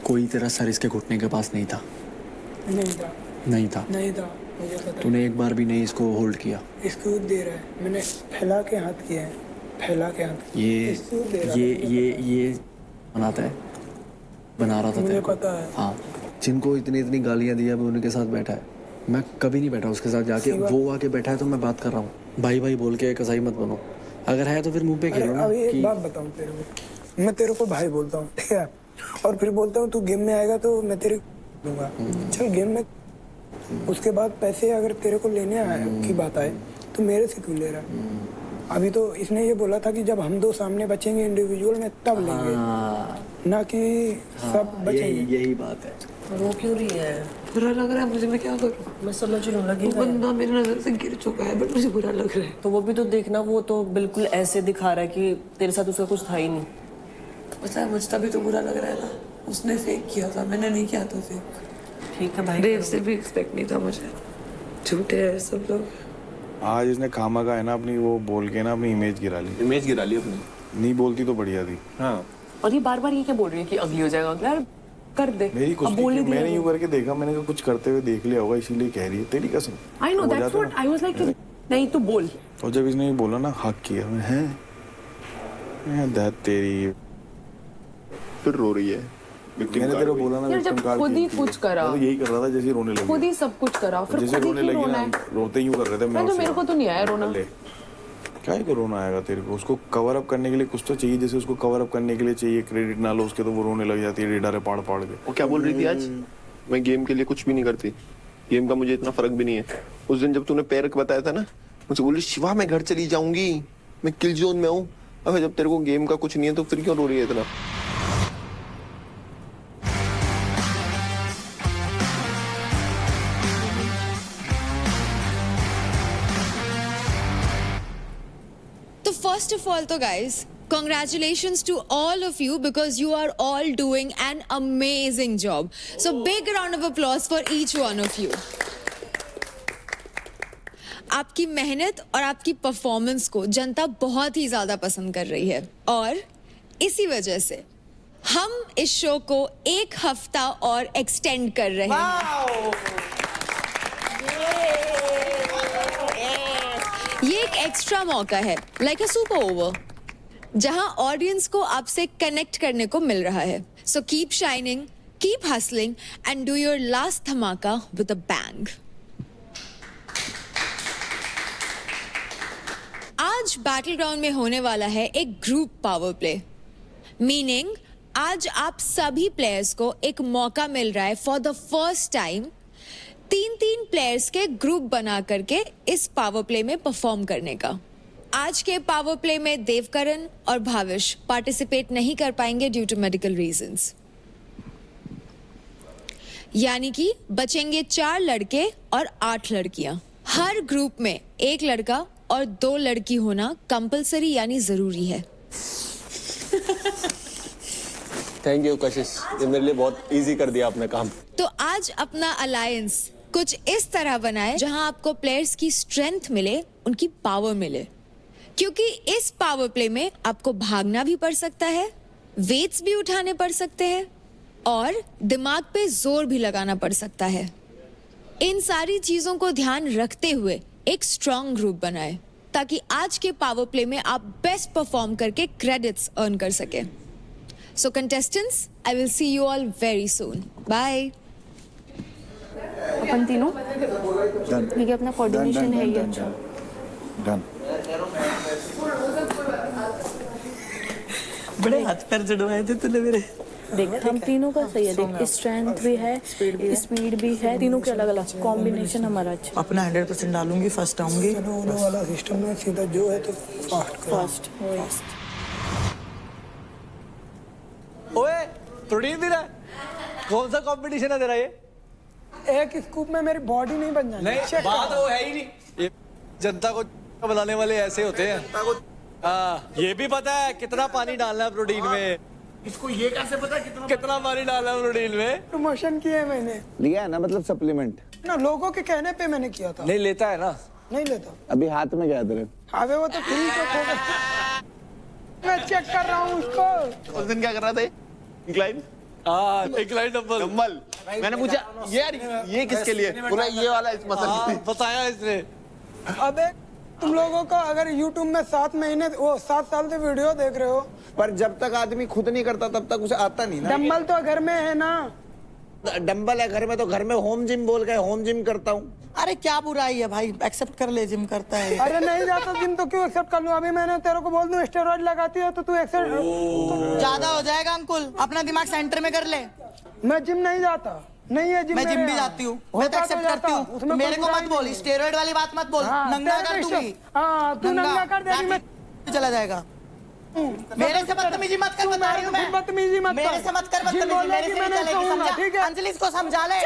कोई तेरा सर इसके घुटने के पास नहीं था। नहीं था मुझे पता। तूने एक बार भी नहीं इसको होल्ड किया। इसको दे रहा है, मैंने फैला के हाथ किया है, फैला के हाथ। ये बनाता है, बना रहा था। मुझे पता है। हाँ, जिनको इतनी गालियां दी है वो उनके साथ बैठा है। मैं कभी नहीं बैठा उसके साथ जाके, वो आके बैठा है तो मैं बात कर रहा हूँ। भाई भाई बोल के कसाई मत बनो, अगर है तो फिर मुंह पे खेलो ना। अभी एक बात बताऊँ तेरे को, मैं तेरे को भाई बोलता हूँ, ठीक है, और फिर बोलता हूँ तू गेम में आएगा तो मैं तेरे दूंगा। चल गेम में, उसके बाद पैसे अगर तेरे को लेने आए की बात आए तो मेरे से क्यों ले रहा है? अभी तो इसने ये बोला था कि जब हम 2 सामने बचेंगे इंडिविजुअल में तब लेंगे, ना कि सब बचेंगे। यही बात है। रो क्यों रही है? बुरा लग रहा है मुझे, मैं क्या करूं? मैं समझ रहा हूँ, बंदा मेरी नजर से गिर चुका है, बट मुझे बुरा लग रहा है। तो वो भी तो देखना, वो तो बिल्कुल ऐसे दिखा रहा है कि तेरे साथ उसका कुछ था ही नहीं। पता है मुझे तभी तो बुरा लग रहा है ना, उसने फेक किया था, मैंने नहीं किया था फेक। ठीक है भाई, देव से भी एक्सपेक्ट नहीं था मुझे। झूठे हैं सब लोग। आज इसने खामा का है ना अपनी वो बोल के ना अपनी इमेज गिरा ली अपनी। नहीं बोलती तो बढ़िया थी। हाँ, और ये बार बार ये क्या बोल रही है कि अगली हो जाएगा? यार कर दे। मेरी कुछ मैंने यूं करके देखा, मैंने कहा कुछ करते हुए देख लिया होगा इसीलिए कह रही है। तेरी कसम। I know that's what I was like, नहीं तू बोल। और जब इसने बोला ना हक किया, मैं हैं दैट तेरी, फिर रो रही है। मैंने तेरे को बोला ना यार जब खुद ही कुछ करा, मैं तो यही कर रहा था जैसे रोने लगी, खुद ही सब कुछ करा, फिर जैसे खुद ही रोने क्यों लगी रोना ना, है? रोते यूं कर रहे थे। मैं तो मेरे को तो नहीं आया रोना। क्या है रोना आएगा तेरे को? उसको कवर अप करने के लिए कुछ तो चाहिए, जैसे उसको कवर अप करने के लिए चाहिए क्रेडिट ना लो उसके, तो वो रोने लग जाती है डेटा रे पाड़ पाड़ के। वो क्या बोल रही थी आज? मैं गेम के लिए कुछ भी नहीं करती, गेम का मुझे इतना फर्क भी नहीं है। उस दिन जब तूने पैर बताया था ना, मुझे बोली शिवा मैं घर चली जाऊंगी, मैं किल जोन में हूँ। अबे जब तेरे को गेम का कुछ नहीं है तो फिर क्यों रो रही है इतना? तो फर्स्ट ऑफ ऑल तो guys, congratulations to all of you because you are all doing an amazing job. So big round of applause for each one of you. आपकी मेहनत और आपकी परफॉर्मेंस को जनता बहुत ही ज्यादा पसंद कर रही है और इसी वजह से हम इस शो को 1 हफ्ता और एक्सटेंड कर रहे हैं। ये एक एक्स्ट्रा मौका है, लाइक अ सुपर ओवर, जहां ऑडियंस को आपसे कनेक्ट करने को मिल रहा है। So keep shining, keep hustling and do your last धमाका विद अ बैंग। आज बैटल ग्राउंड में होने वाला है एक ग्रुप पावर प्ले, मीनिंग आज आप सभी प्लेयर्स को एक मौका मिल रहा है for the first time 3-3 players के ग्रुप बना करके इस पावर प्ले में परफॉर्म करने का। आज के पावर प्ले में देवकरण और भाविश पार्टिसिपेट नहीं कर पाएंगे ड्यू टू मेडिकल रीजंस, यानी कि बचेंगे 4 लड़के और 8 लड़कियां। हर ग्रुप में 1 लड़का और 2 लड़की होना कंपलसरी यानी जरूरी है। थैंक यू कशिश, ये मेरे लिए बहुत इजी कर दिया आपने काम। तो आज अपना अलायंस कुछ इस तरह बनाए जहां आपको प्लेयर्स की स्ट्रेंथ मिले, उनकी पावर मिले, क्योंकि इस पावर प्ले में आपको भागना भी पड़ सकता है, वेट्स भी उठाने पड़ सकते हैं और दिमाग पे जोर भी लगाना पड़ सकता है। इन सारी चीजों को ध्यान रखते हुए एक स्ट्रॉन्ग ग्रुप बनाए ताकि आज के पावर प्ले में आप बेस्ट परफॉर्म करके क्रेडिट्स अर्न कर सके। So contestants, I will see you all very soon. Bye. अपन तीनों ठीक है, अपना कोऑर्डिनेशन है ये अच्छा। डन। बड़े हाथ पैर जुड़वाए थे तूने मेरे। देख हम तीनों का सही है, देख स्ट्रेंथ भी है, स्पीड भी है, तीनों के अलग अलग कॉम्बिनेशन हमारा अच्छा। अपना 100% डालूंगी, फर्स्ट आऊंगी। वाला सिस्टम में सीधा जो है तो फास्ट। ओए प्रोटीन दे रहा है? कौन सा कंपटीशन है तेरा ये? एक स्कूप में मेरी बॉडी नहीं बन जाती। नहीं, बात वो है ही नहीं। ये जनता को बनाने वाले ऐसे होते हैं। हाँ, ये भी पता है कितना पानी डालना है प्रोटीन में। इसको ये कैसे पता कितना पानी डालना है प्रोटीन में? प्रमोशन किया है मैंने। लिया है ना, मतलब सप्लीमेंट ना, लोगों के कहने पे मैंने किया था। नहीं लेता है ना? नहीं लेता। अभी हाथ में क्या तेरे? अबे वो तो ठीक है, मैं चेक कर रहा हूँ उसको। उस दिन क्या कर रहा था? इंक्लाइन? हाँ, इंक्लाइन डंबल। मैंने पूछा यार ये किसके लिए? पूरा ये वाला इस मसल। बताया इसने। अबे तुम लोगों को अगर YouTube में 7 साल से वीडियो देख रहे हो, पर जब तक आदमी खुद नहीं करता तब तक उसे आता नहीं ना। डंबल तो घर में है ना। डंबल है घर में, तो घर में होम जिम बोल के होम जिम करता हूँ। अरे क्या बुराई है भाई, एक्सेप्ट कर ले, जिम करता है। अरे नहीं जाता जिम तो क्यों एक्सेप्ट कर लूं? अभी मैंने तेरे को बोल दूं स्टेरॉइड लगाती है तो तू एक्सेप्ट। ज्यादा हो जाएगा अंकुल, अपना दिमाग सेंटर में कर ले। मैं जिम नहीं जाता, नहीं है जिम। मैं जिम भी जाती हूँ, मैं तो एक्सेप्ट करती हूँ। मेरे को मत बोल, स्टेरॉइड वाली बात मत बोल। नंगा कर तू भी। हाँ तू नंगा कर देगी, मैं चला जाएगा। मेरे से बदतमीजी मत कर, बता रही हूँ मैं। बदतमीजी मत कर, मेरे से मत कर बदतमीजी, मेरे से नहीं चलेगी, समझा? ठीक है अंजलि इसको समझा ले,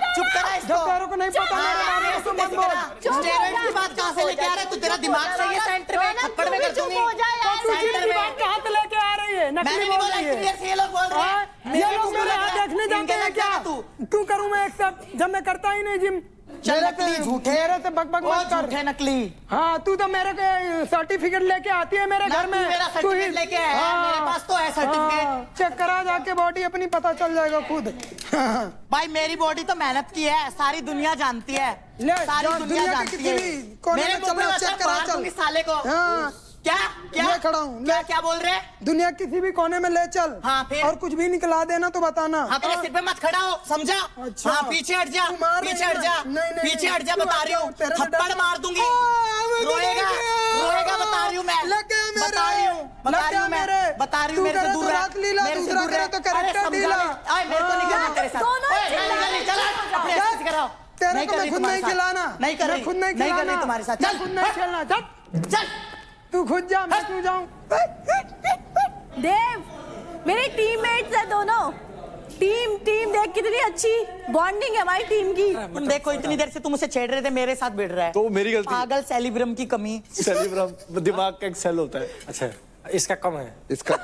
चुप करा इसको। जब तेरे को नहीं पता मेरे बारे में तो मत बोल। स्टेरॉइड की बात कहाँ से लेके आ रहा है तू? तेरा दिमाग सही है सेंटर में, थप्पड़ में कर दूंगी सेंटर में। कहाँ से लेके आ रही है? मैंने नहीं बोला, इतनी देर से ये लोग बोल रहे हैं। ये लोग मेरे हाथ देखने जाते हैं क्या? क्यों करूँ मैं एक्सेप्ट जब मैं करता ही नहीं जिम? चल नकली झूठे, मेरे से बकबक मत कर। झूठे नकली। हाँ तू तो मेरे के सर्टिफिकेट लेके आती है मेरे घर में। मेरा सर्टिफिकेट लेके आया, मेरे पास तो है सर्टिफिकेट। चेक करा जाके, बॉडी अपनी पता चल जाएगा खुद। भाई मेरी बॉडी तो मेहनत की है, सारी दुनिया जानती है, सारी दुनिया जानती है। मेरे मुंह पे चेक करा साले को। क्या क्या मैं खड़ा हूँ। क्या क्या बोल रहे हैं? दुनिया किसी भी कोने में ले चल। हाँ, फिर? और कुछ भी निकला देना तो बताना। हाँ, तेरे सिर पे मत खड़ा हो, समझा? अच्छा। हाँ, पीछे हट जा, तू मार पीछे रही हट है जा, ना? नहीं, नहीं, पीछे नहीं, हट जा, तू बता हट रही जा, हूँ, तेरे से थप्पड़ डर- मार दूंगी, मुझे रोएगा, लग गया। रोएगा, बता रही हूँ मैं, लग गया मेरे। बता रही हूँ, लग गया मेरे। बता रही हूँ, तू मेरे से करे दूर तो रह, राख लीला, मेरे से दूसरा दूर करे रह। तो अरे कैरेक्टर समझा ढीला। ले, आए, मेरे को नहीं करना तेरे साथ, दोनों ओए, मैं नहीं कर रही, चल, अपने ऐसे कराओ। तेरे नहीं को कर मैं रही खुद तुम्हारे नहीं साथ। खिलाना। नहीं कर मैं रही, खुद नहीं नहीं कर रही खिलाना। तुम्हारे साथ, मैं चल, खुद नहीं खेलना। चल, तू खुद जा, मैं क्यों जाऊं? देव मेरे टीममेट्स है दोनों। टीम देख कितनी अच्छी बॉन्डिंग है हमारी टीम की। तुम देखो, इतनी देर से तुम उसे छेड़ रहे थे, मेरे साथ भिड़ रहा है। तो मेरी गलती। पागल, सेलिब्रम की कमी। सेलिब्रम दिमाग का एक सेल होता है। अच्छा, इसका कम है। इसका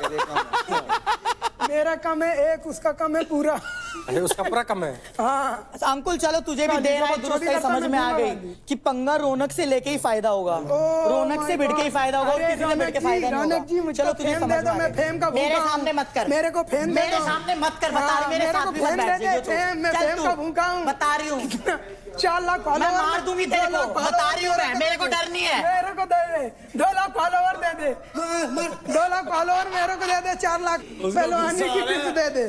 मेरा कम है एक, उसका कम है पूरा। अच्छा, उसका पूरा कम है। हाँ। अच्छा, अंकुल चलो, तुझे भी देर है, दुरुस्त है, समझ में आ गई कि पंगा रौनक से लेके ही फायदा होगा, रौनक से भिड़ के ही फायदा होगा, और किसी से भिड़ के फायदा नहीं रौनक जी, होगा। मुझे चलो, तुझे फेम समझ दे में दो, आ मैं गई। फेम का भूखा मेरे हूँ। सामने मत कर, मेरे को फेम दे मेरे दो। सामने मत कर, बता रही, मेरे मेरे साथ को भी मत फेम बैठ दे दे, जाइए। मैं चल फेम तू, का भूखा हूँ। बता रही हूँ, 4 लाख मैं फॉलोवर मार दूंगी तेरे को, बता रही हूँ मैं, मेरे को डर नहीं है। मेरे को दे दे 2 लाख फॉलोवर दे दे। 2 लाख फॉलोवर मेरे को दे दे, 4 लाख पहलवानी की टिप्स दे दे।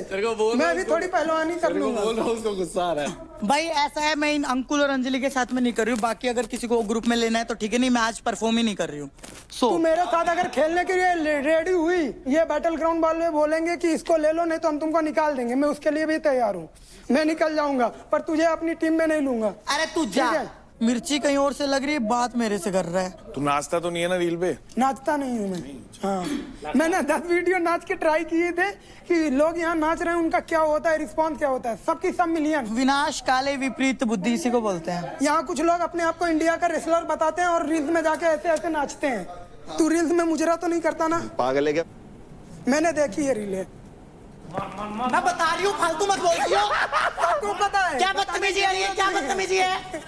मैं भी थोड़ी पहलवानी कर लूंगा। बोल रहा हूँ, उसको गुस्सा आ रहा है। भाई ऐसा है, मैं इन अंकुल और अंजलि के साथ में नहीं कर रही हूँ, बाकी अगर किसी को ग्रुप में लेना है तो ठीक है, नहीं मैं आज परफॉर्म ही नहीं कर रही हूँ। तू मेरे साथ अगर खेलने के लिए रेडी हुई, ये बैटल ग्राउंड वाले बोलेंगे कि इसको ले लो, नहीं तो हम तुमको निकाल देंगे, मैं उसके लिए भी तैयार हूँ। मैं निकल जाऊंगा, पर तुझे अपनी टीम में नहीं लूंगा। अरे तू जा, मिर्ची कहीं और से लग रही है, बात मेरे से कर रहा है। तू नाचता तो नहीं है ना रील पे? नाचता नहीं हूँ मैं। हाँ, मैंने 10 वीडियो नाच के ट्राई किए थे कि लोग यहाँ नाच रहे हैं, उनका क्या होता है, रिस्पॉन्स क्या होता है, सबकी सब मिलियन। विनाश काले विपरीत बुद्धि, इसी को बोलते हैं। यहाँ कुछ लोग अपने आप को इंडिया का रेसलर बताते हैं और रील्स में जाके ऐसे ऐसे नाचते हैं। तू रील्स में मुजरा तो नहीं करता ना? पागल है क्या? मैंने देखी है रीलें। मैं बता रही हूँ, फालतू मत बोल रही हो। सबको पता है। क्या बदतमीजी है ये, क्या बदतमीजी है?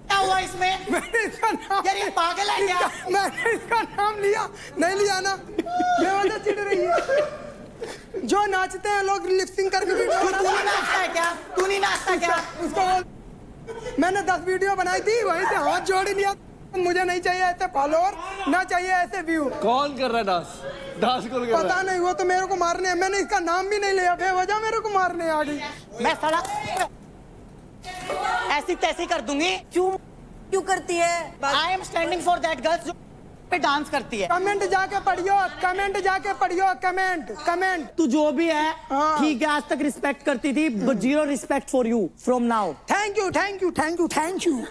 क्या हुआ इसमें? मैंने इसका नाम, यार ये पागल है क्या? मैंने इसका नाम लिया, नहीं लिया ना, बेवजह चिढ़ रही है। जो नाचते हैं लोग लिपसिंग करके वीडियो तू नहीं नाचता है क्या? तू नहीं नाचता क्या? उसको मैंने 10 वीडियो बनाई थी, वहीं से हाथ जोड़ लिया। मुझे नहीं चाहिए ऐसे फॉलोअर, ना चाहिए ऐसे व्यू। कौन कर रहा है डांस? डांस कौन कर रहा है? पता नहीं, वो तो मेरे को मारने है। मैंने इसका नाम भी नहीं लिया, बेवजह मेरे को मारने आ गई। मैं सड़ा ऐसी तैसी कर दूंगी। क्यों करती है? I am standing for that girls जो पे डांस करती है। कमेंट जाके पढ़ियो, कमेंट जाके पढ़ियो, कमेंट। तू जो भी है, हाँ। ठीक है, आज तक रिस्पेक्ट करती थी, but zero respect for you from now. Thank you, thank you, thank you, thank you.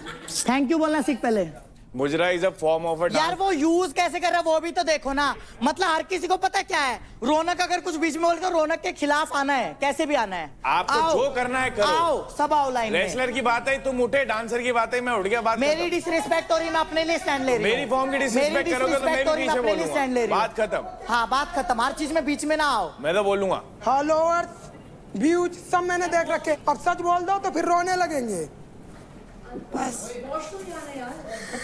Thank you बोलना सीख पहले। मुजरा is a form of a यार वो यूज कैसे कर रहा है वो भी तो देखो ना। मतलब हर किसी को पता क्या है, रौनक अगर कुछ बीच में बोल तो रौनक के खिलाफ आना है, कैसे भी आना है। आपको आओ, जो करना है करो। आओ सब आओ लाइन में। रेसलर की बात है तुम उठे, डांसर की बात है मैं उठ गया। बात मेरी डिसरिस्पेक्ट हो रही, मैं अपने लिए स्टैंड ले रही हूँ। मेरी फॉर्म की डिसरिस्पेक्ट करोगे तो मैं भी पीछे बोलूंगा। बात खत्म। हाँ बात खत्म, हर चीज में बीच में ना आओ। मैं तो बोलूंगा। फॉलोअर्स, व्यूज सब मैंने देख रखे। अब सच बोल दो तो फिर रोने लगेंगे। बस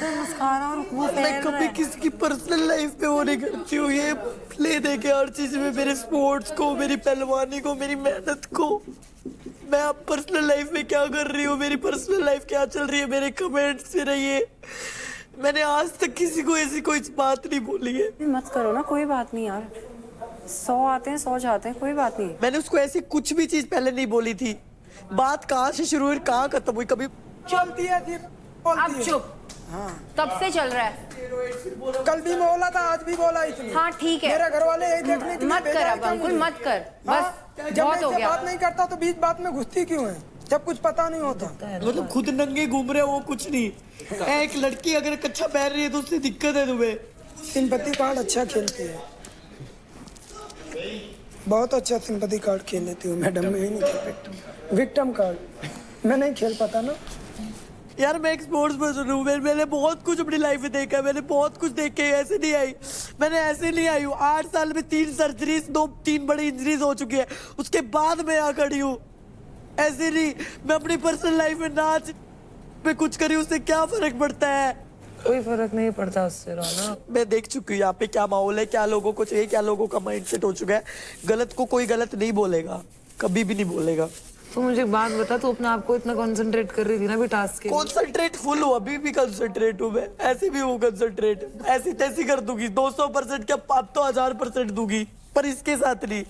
मुस्कान और वो मैं कभी किसी की पर्सनल लाइफ पे वो नहीं करती हूँ। ये प्ले दे के हर चीज में मेरे स्पोर्ट्स को, मेरी पहलवानी को, मेरी मेहनत को। मैं अब पर्सनल लाइफ में क्या कर रही हूँ, मेरी पर्सनल लाइफ क्या चल रही है, मेरे कमेंट्स से रही है। मैंने आज तक किसी को ऐसी कोई बात नहीं बोली है। मत करो ना, कोई बात नहीं यार, 100 आते हैं 100 जाते हैं, कोई बात नहीं। मैंने उसको ऐसी कुछ भी चीज पहले नहीं बोली थी। बात कहाँ से शुरू हुई, कहाँ खत्म हुई, कभी चलती है फिर अब चुप। हाँ तब से चल रहा है। कल भी बोला था, आज भी बोला इसने। हाँ ठीक है, मेरे घर वाले यही देखने के लिए मत कर अब अंकुल, मत कर, बस बहुत हो गया। बात नहीं करता तो बीच बात में घुसती क्यों है, जब कुछ पता नहीं होता। मतलब खुद नंगे घूम रहे हो, वो कुछ नहीं। एक लड़की अगर कच्चा पहन रही है तो उससे दिक्कत है तुम्हें। सिंपैथी कार्ड अच्छा खेलती है, बहुत अच्छा सिंपैथी कार्ड खेल लेती हूँ मैडम। मैं ही नहीं खेल पाता विक्टिम कार्ड, मैं नहीं खेल पाता ना यार। मैं एक स्पोर्ट्स पर्सन हूँ, मैंने बहुत कुछ अपनी लाइफ में देखा है, मैंने बहुत कुछ देख के ऐसे नहीं आई। मैंने ऐसे नहीं आई हूँ। 8 साल में 3 सर्जरीज, 2-3 बड़ी इंजरीज हो चुकी है, उसके बाद मैं यहाँ खड़ी हूँ। ऐसे नहीं, मैं अपनी पर्सनल लाइफ में नाच में कुछ करी, उससे क्या फर्क पड़ता है? कोई फर्क नहीं पड़ता उससे रोना। मैं देख चुकी हूँ यहाँ पे क्या माहौल है, क्या लोगों को चाहिए, क्या लोगों का माइंडसेट हो चुका है। गलत को कोई गलत नहीं बोलेगा, कभी भी नहीं बोलेगा। तो मुझे एक बात बता, तू अपने आप को इतना कंसंट्रेट कर रही थी ना भी टास्क के लिए। कंसंट्रेट फुल हूँ, अभी भी कंसंट्रेट हूँ मैं, ऐसे भी हूँ कंसंट्रेट, ऐसी तैसी कर दूंगी 200% क्या, अब तो 1000% दूंगी, पर इसके साथ नहीं,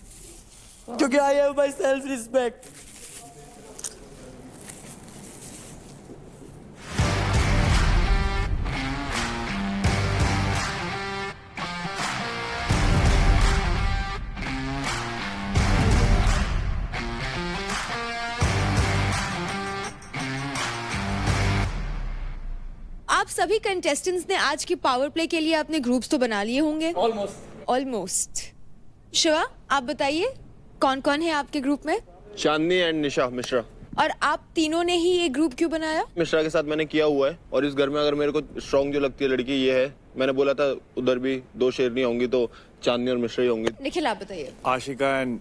क्योंकि I have my self respect. आप सभी कंटेस्टेंट्स ने आज की पावर प्ले के लिए अपने ग्रुप्स तो बना लिए होंगे। ऑलमोस्ट। शिवा, आप बताइए कौन कौन है आपके ग्रुप में? चांदनी एंड निशा मिश्रा। और आप तीनों ने ही ये ग्रुप क्यों बनाया? मिश्रा के साथ मैंने किया हुआ है, और इस घर में अगर मेरे को स्ट्रॉन्ग जो लगती है लड़की ये है। मैंने बोला था उधर भी 2 शेरनी होंगी तो चांदनी और मिश्रा ही होंगी। निखिल, आप बताइए। आशिका एंड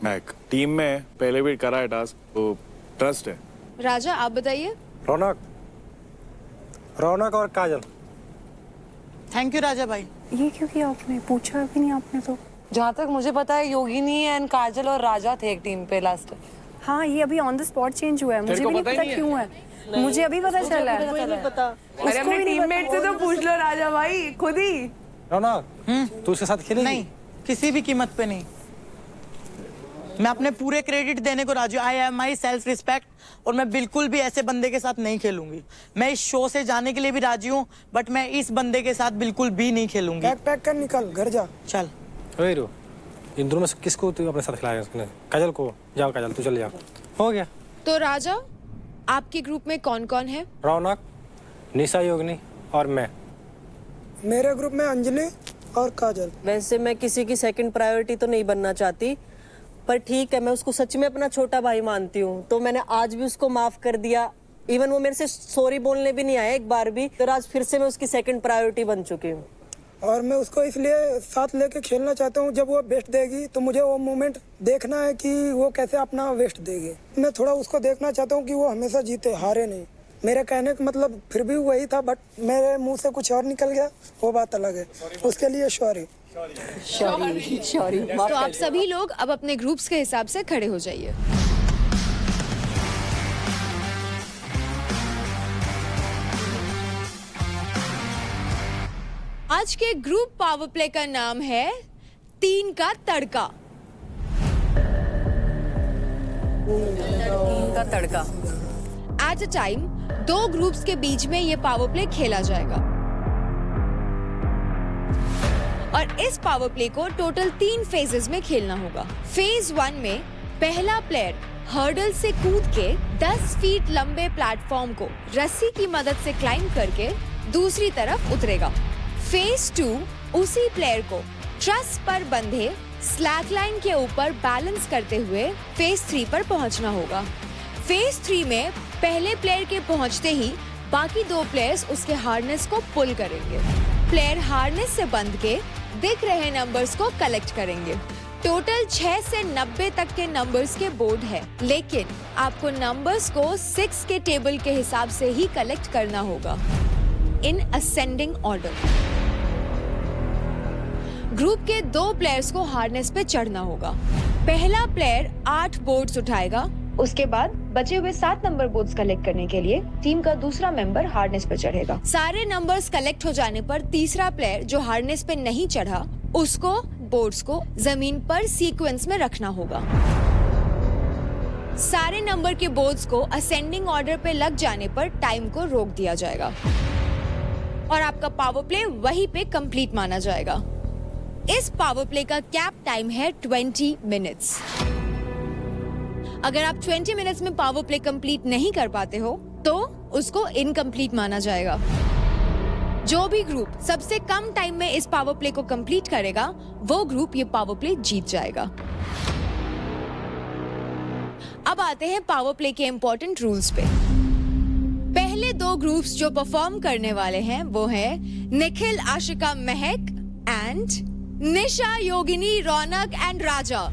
महक टीम में पहले भी करा है टास्क, तो ट्रस्ट है। राजा, आप बताइए। रौनक और काजल। थैंक यू राजा भाई। ये क्यों किया आपने? पूछा भी नहीं आपने तो। जहाँ तक मुझे पता है योगिनी एंड काजल और राजा थे एक टीम पे लास्ट। हाँ, ये अभी ऑन द स्पॉट चेंज हुआ है, मुझे भी नहीं पता क्यों है, मुझे अभी पता चला है। अरे अपने टीममेट से तो पूछ लो राजा भाई, खुद ही। रौनक, तू उसके साथ खेलेगी? नहीं, किसी भी कीमत पे नहीं। मैं अपने पूरे क्रेडिट देने को राजी हूँ, I have my self respect, और मैं बिल्कुल भी ऐसे बंदे के साथ नहीं खेलूंगी। मैं इस शो से जाने के लिए भी राजी हूँ, बट मैं इस बंदे के साथ बिल्कुल भी नहीं खेलूंगी। बैग पैक कर, निकल घर जा। चल इन दोनों में से किसको तू अपने साथ खिलाएगा? उसने काजल को। जाओ काजल, तू चल जा। हो गया। तो राजा, आपके ग्रुप में कौन कौन है? रौनक, निशा, योगिनी और मैं। मेरे ग्रुप में अंजलि और काजल। वैसे मैं किसी की सेकंड प्रायोरिटी तो नहीं बनना चाहती, पर ठीक है, मैं उसको सच में अपना छोटा भाई मानती हूँ, तो मैंने आज भी उसको माफ कर दिया। इवन वो मेरे से सॉरी बोलने भी नहीं आया एक बार भी, तो आज फिर से मैं उसकी सेकंड प्रायोरिटी बन चुकी हूँ। और मैं उसको इसलिए साथ लेके खेलना चाहता हूँ, जब वो बेस्ट देगी तो मुझे वो मोमेंट देखना है कि वो कैसे अपना बेस्ट देगी। मैं थोड़ा उसको देखना चाहता हूँ कि वो हमेशा जीते, हारे नहीं। मेरे कहने का मतलब फिर भी वही था, बट मेरे मुंह से कुछ और निकल गया, वो बात अलग है। उसके लिए सॉरी। तो आप सभी लोग अब अपने ग्रुप्स के हिसाब से खड़े हो जाइए। आज के ग्रुप पावर प्ले का नाम है 3 का तड़का। 3 का तड़का। एट अ टाइम 2 ग्रुप्स के बीच में ये पावर प्ले खेला जाएगा, और इस पावर प्ले को टोटल 3 फेजेस में खेलना होगा। फेज 1 में पहला प्लेयर हर्डल से कूद के 10 फीट लंबे प्लेटफॉर्म को रस्सी की मदद से क्लाइंब करके दूसरी तरफ उतरेगा। फेज 2 उसी प्लेयर को ट्रस पर बंधे स्लैक लाइन के ऊपर बैलेंस करते हुए फेज 3 पर पहुंचना होगा। फेज 3 में पहले प्लेयर के पहुंचते ही बाकी 2 प्लेयर्स उसके हार्नेस को पुल करेंगे। प्लेयर हार्नेस से बंध के दिख रहे नंबर्स को कलेक्ट करेंगे। टोटल 6 से 90 तक के नंबर्स के बोर्ड है, लेकिन आपको नंबर्स को 6 के टेबल के हिसाब से ही कलेक्ट करना होगा, इन असेंडिंग ऑर्डर। ग्रुप के 2 प्लेयर्स को हार्नेस पे चढ़ना होगा। पहला प्लेयर 8 बोर्ड्स उठाएगा, उसके बाद बचे हुए 7 नंबर बोर्ड्स कलेक्ट करने के लिए टीम का दूसरा मेंबर हार्नेस पे चढ़ेगा। सारे नंबर्स कलेक्ट हो जाने पर तीसरा प्लेयर जो हार्नेस पे नहीं चढ़ा, उसको बोर्ड्स को जमीन पर सीक्वेंस में रखना होगा। सारे नंबर के बोर्ड्स को असेंडिंग ऑर्डर पे लग जाने पर टाइम को रोक दिया जाएगा और आपका पावर प्ले वहीं पे कंप्लीट माना जाएगा। इस पावर प्ले का कैप टाइम है 20 मिनट्स। अगर आप 20 मिनट्स में पावर प्ले कंप्लीट नहीं कर पाते हो तो उसको इनकम्प्लीट माना जाएगा। जो भी ग्रुप सबसे कम टाइम में इस पावर प्ले को कंप्लीट करेगा वो ग्रुप ये पावर प्ले जीत जाएगा। अब आते हैं पावर प्ले के इंपॉर्टेंट रूल्स पे। पहले 2 ग्रुप्स जो परफॉर्म करने वाले हैं वो है निखिल, आशिका, महक and Nisha, Yogini, Raunak and Raja.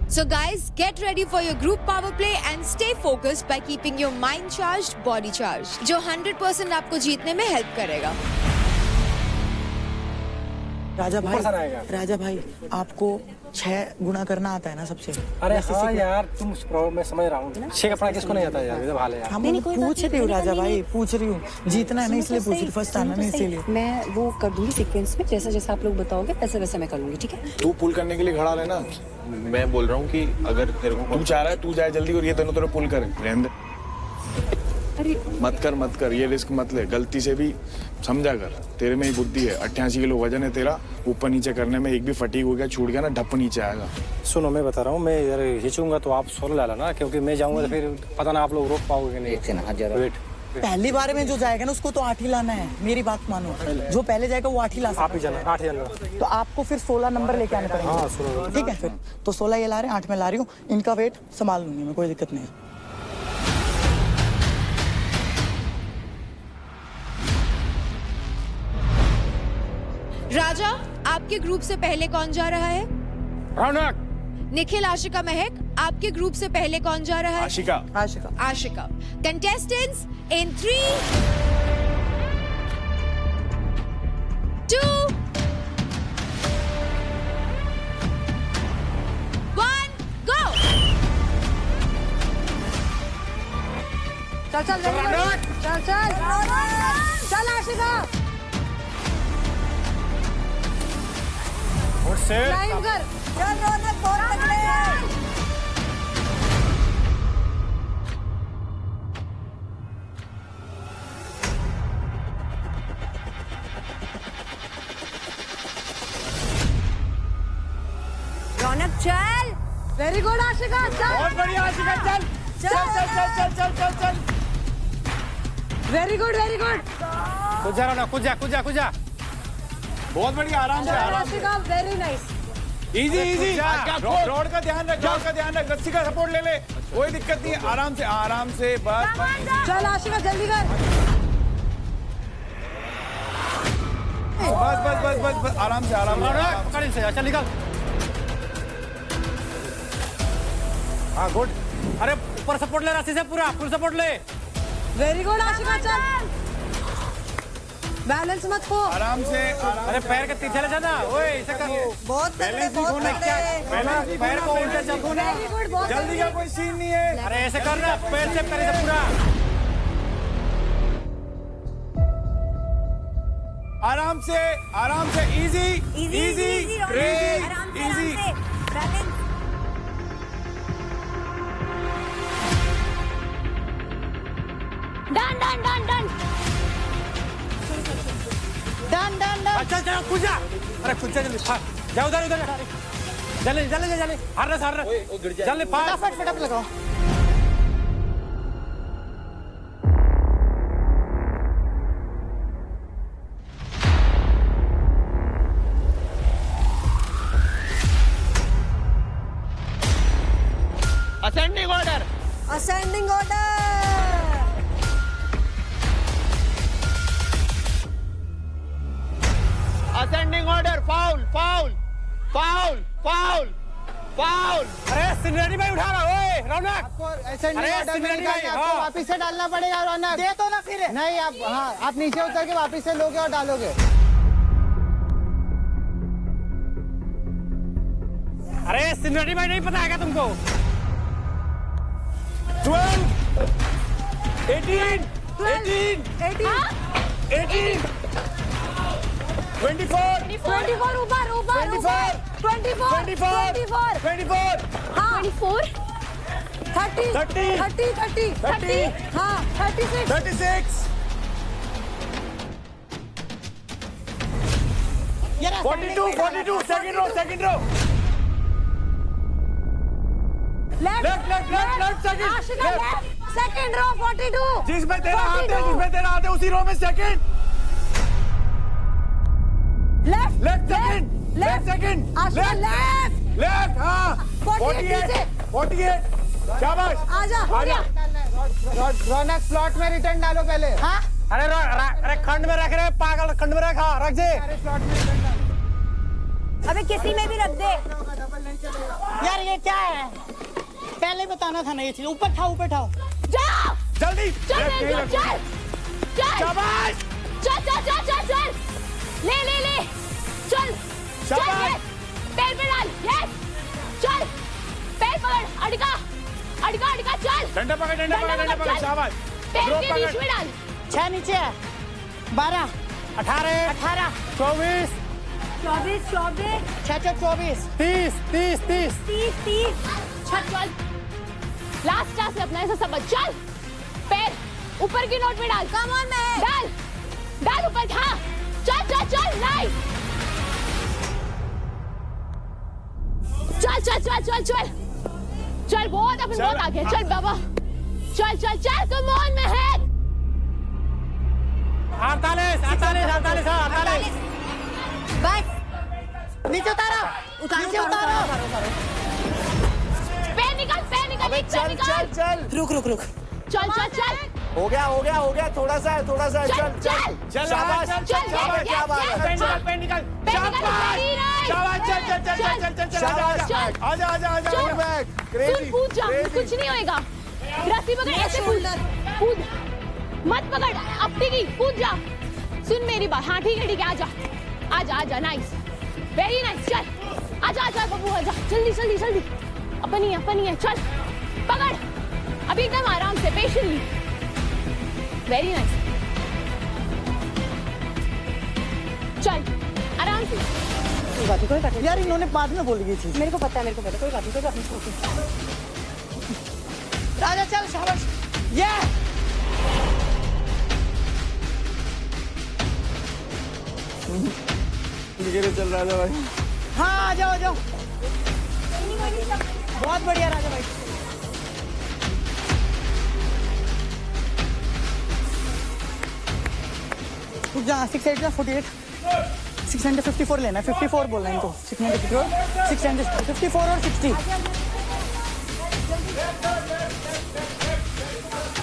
So guys, get ready for your group power play and stay focused by keeping your mind charged, body charged, जो 100% आपको जीतने में हेल्प करेगा। राजा भाई, आपको 6 गुना करना आता है ना सबसे। अरे हाँ यार, तुम प्रॉब्लम मैं समझ रहा हूँ। 6 का पढ़ा किसको नहीं आता यार, ये तो हाल है यार। हाँ, मैं पूछ रही हूँ राजा भाई, पूछ रही हूँ, जीतना है ना इसलिए पूछ रही, फर्स्ट आना नहीं इसीलिए। मैं वो कर दूंगी सीक्वेंस में, जैसा जैसा आप लोग बताओगे वैसे वैसे मैं करूंगी, ठीक है? तू पुल करने के लिए खड़ा रहना। मैं बोल रहा हूँ कि अगर तेरे को तू चाह रहा है तू जाए जल्दी और ये दोनों तेरे पुल करे, रहने दे। मत कर, ये रिस्क मत ले, गलती से भी समझा कर। तेरे में ही बुद्धि है, 88 किलो वजन है तेरा, ऊपर नीचे करने में एक भी फटीग हो गया, छूट गया ना, ढप नीचे आएगा। सुनो मैं बता रहा हूँ, मैं इधर खींचूंगा तो आप 16 ला लेना, क्योंकि मैं जाऊंगा तो फिर पता ना आप लोग रोक पाओगे नहीं। वेट, पहली बार में जो जाएगा ना उसको तो 8 ही लाना है, मेरी बात मानो। जो पहले जाएगा वो 8 ही ला सकता है। आप ही जाना, 8 जाना। तो आपको फिर 16 नंबर लेके आने पड़ेंगे। हाँ 16, ठीक है फिर तो 16 ये ला रहे हैं, 8 में ला रही हूँ, इनका वेट संभाल लूंगी मैं, कोई दिक्कत नहीं है। राजा, आपके ग्रुप से पहले कौन जा रहा है? रौनक। निखिल, आशिका, महक, आपके ग्रुप से पहले कौन जा रहा है? आशिका। आशिका। कंटेस्टेंट्स इन 3, 2, 1, go! चल आशिका, क्लाइंब कर। चल रौनक, बहुत तगड़े हैं। रौनक चल। वेरी गुड आशिका, चल। बहुत बढ़िया आशिका, चल चल चल चल चल चल चल चल। Very good, very good. कूद जा रौनक, कूद जा। बहुत बढ़िया, आराम से Ashika, very nice. Easy road का ध्यान रख, रस्सी का सपोर्ट ले ले, कोई दिक्कत नहीं, आराम से बस। चल आशिका, जल्दी कर। बस आराम से पकड़ से, चल निकल। हाँ गुड। अरे ऊपर सपोर्ट ले, रस्सी से पूरा फुल सपोर्ट ले। वेरी गुड आशिका, चल। बैलेंस मत खो। आराम से। अरे पैर के पीछे ले जाना, ओए ऐसे कर। बहुत तगड़े, बहुत तगड़े। पैर को उल्टे चलू ना, जल्दी का कोई सीन नहीं है। अरे ऐसे करना, पैर से पैर से पूरा। आराम से, इजी, डन। चल कूद जा। अरे कूद जा जल्दी, जा उधर जल्दी। हार जल्दी फटाफट लगाओ। Ascending order. Ascending order, foul. अरे सिनेरी भाई उठा रहा, ओए रौनक। वापिस से डालना पड़ेगा रौनक। दे तो ना फिर। नहीं आप नीचे उतर के वापिस से लोगे और डालोगे। अरे सिनेरी भाई नहीं पता है क्या तुमको? 12, 18, 24, 24 ऊपर 24 हाँ 24 30 हाँ 36 42 second row left second row 42 जिसमें तेरा हाथ है उसी रो में सेकंड लेफ्ट सेकंड लेफ्ट हाँ 48 शाबाश आजा रौनक स्लॉट में रिटर्न डालो पहले। हाँ अरे खंड में रख रहे पागल, खंड में रख दे। अबे किसी में भी रख दे यार ये क्या है, पहले ही बताना था ना ये चीज। ऊपर ठाओ जल्दी चल शाबाश ले चल पैर पे डाल, यस पकड़ अड़का अड़का अड़का चल डंडा पकड़ शाबाश पैर के बीच में डाल 6 नीचे है 12 18 24 24 24 30 चल चल लास्ट से अपना ऐसा समझ चल पैर ऊपर की नोट में डाल कम ऑन मैं डाल ऊपर हाँ चल चल चल नाइस चल चल चल चल चल चल बहुत अपन बहुत आगे चल बाबा चल चल चल कम ऑन महक 48 बस नीचे उतारो नीचे उतारो पैर निकाल चल चल चल रुक चल चल चल हो गया थोड़ा सा है चल शाबाश शाबाश क्या बात है पेन निकाल सुन कूद जा कुछ नहीं होएगा रस्सी पकड़ ऐसे कूद मत पकड़ अपनी की कूद जा सुन मेरी बात हाँ ठीक है आजा नाइस वेरी नाइस चल आजा बब्बू आजा जल्दी अपन ही है चल पकड़ अभी एकदम आराम से पेशेंटली वेरी नाइस चल आराम से कोई बात नहीं यार इन्होंने बाद में बोली ये चीज मेरे को पता है कोई बात नहीं राजा चल शाबाश ये चल राजा भाई हाँ आ जाओ बहुत बढ़िया राजा भाई जा 648 654 लेना है 54 बोलना है इनको 654 और 60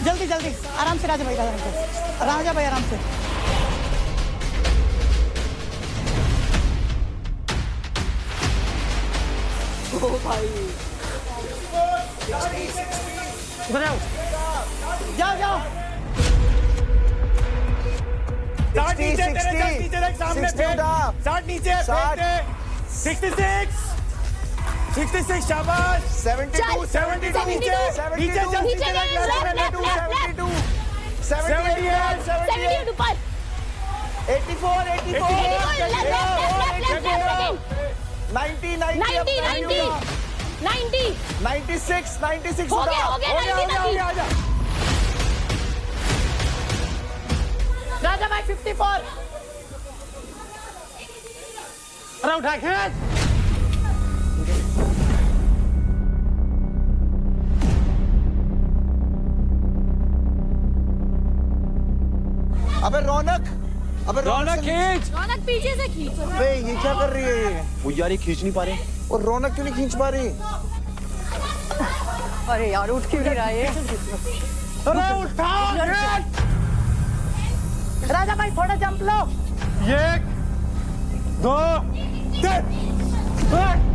जल्दी आराम से राजा भाई आराम से ओ भाई जाओ 60 नीचे देख सामने 60 नीचे 66 शाबाश 72 नीचे 78 ऊपर 96 हो गया राजा भाई 54 अरे उठा खेच अबे रौनक खींच रौनक पीछे से खींच अबे ये क्या कर रही है ये वो यार ये खींच नहीं पा रहे और रौनक क्यों नहीं खींच पा रही अरे यार उठ क्यों नहीं रहा है अरे उठा राजा भाई थोड़ा जंप लो 1 2 3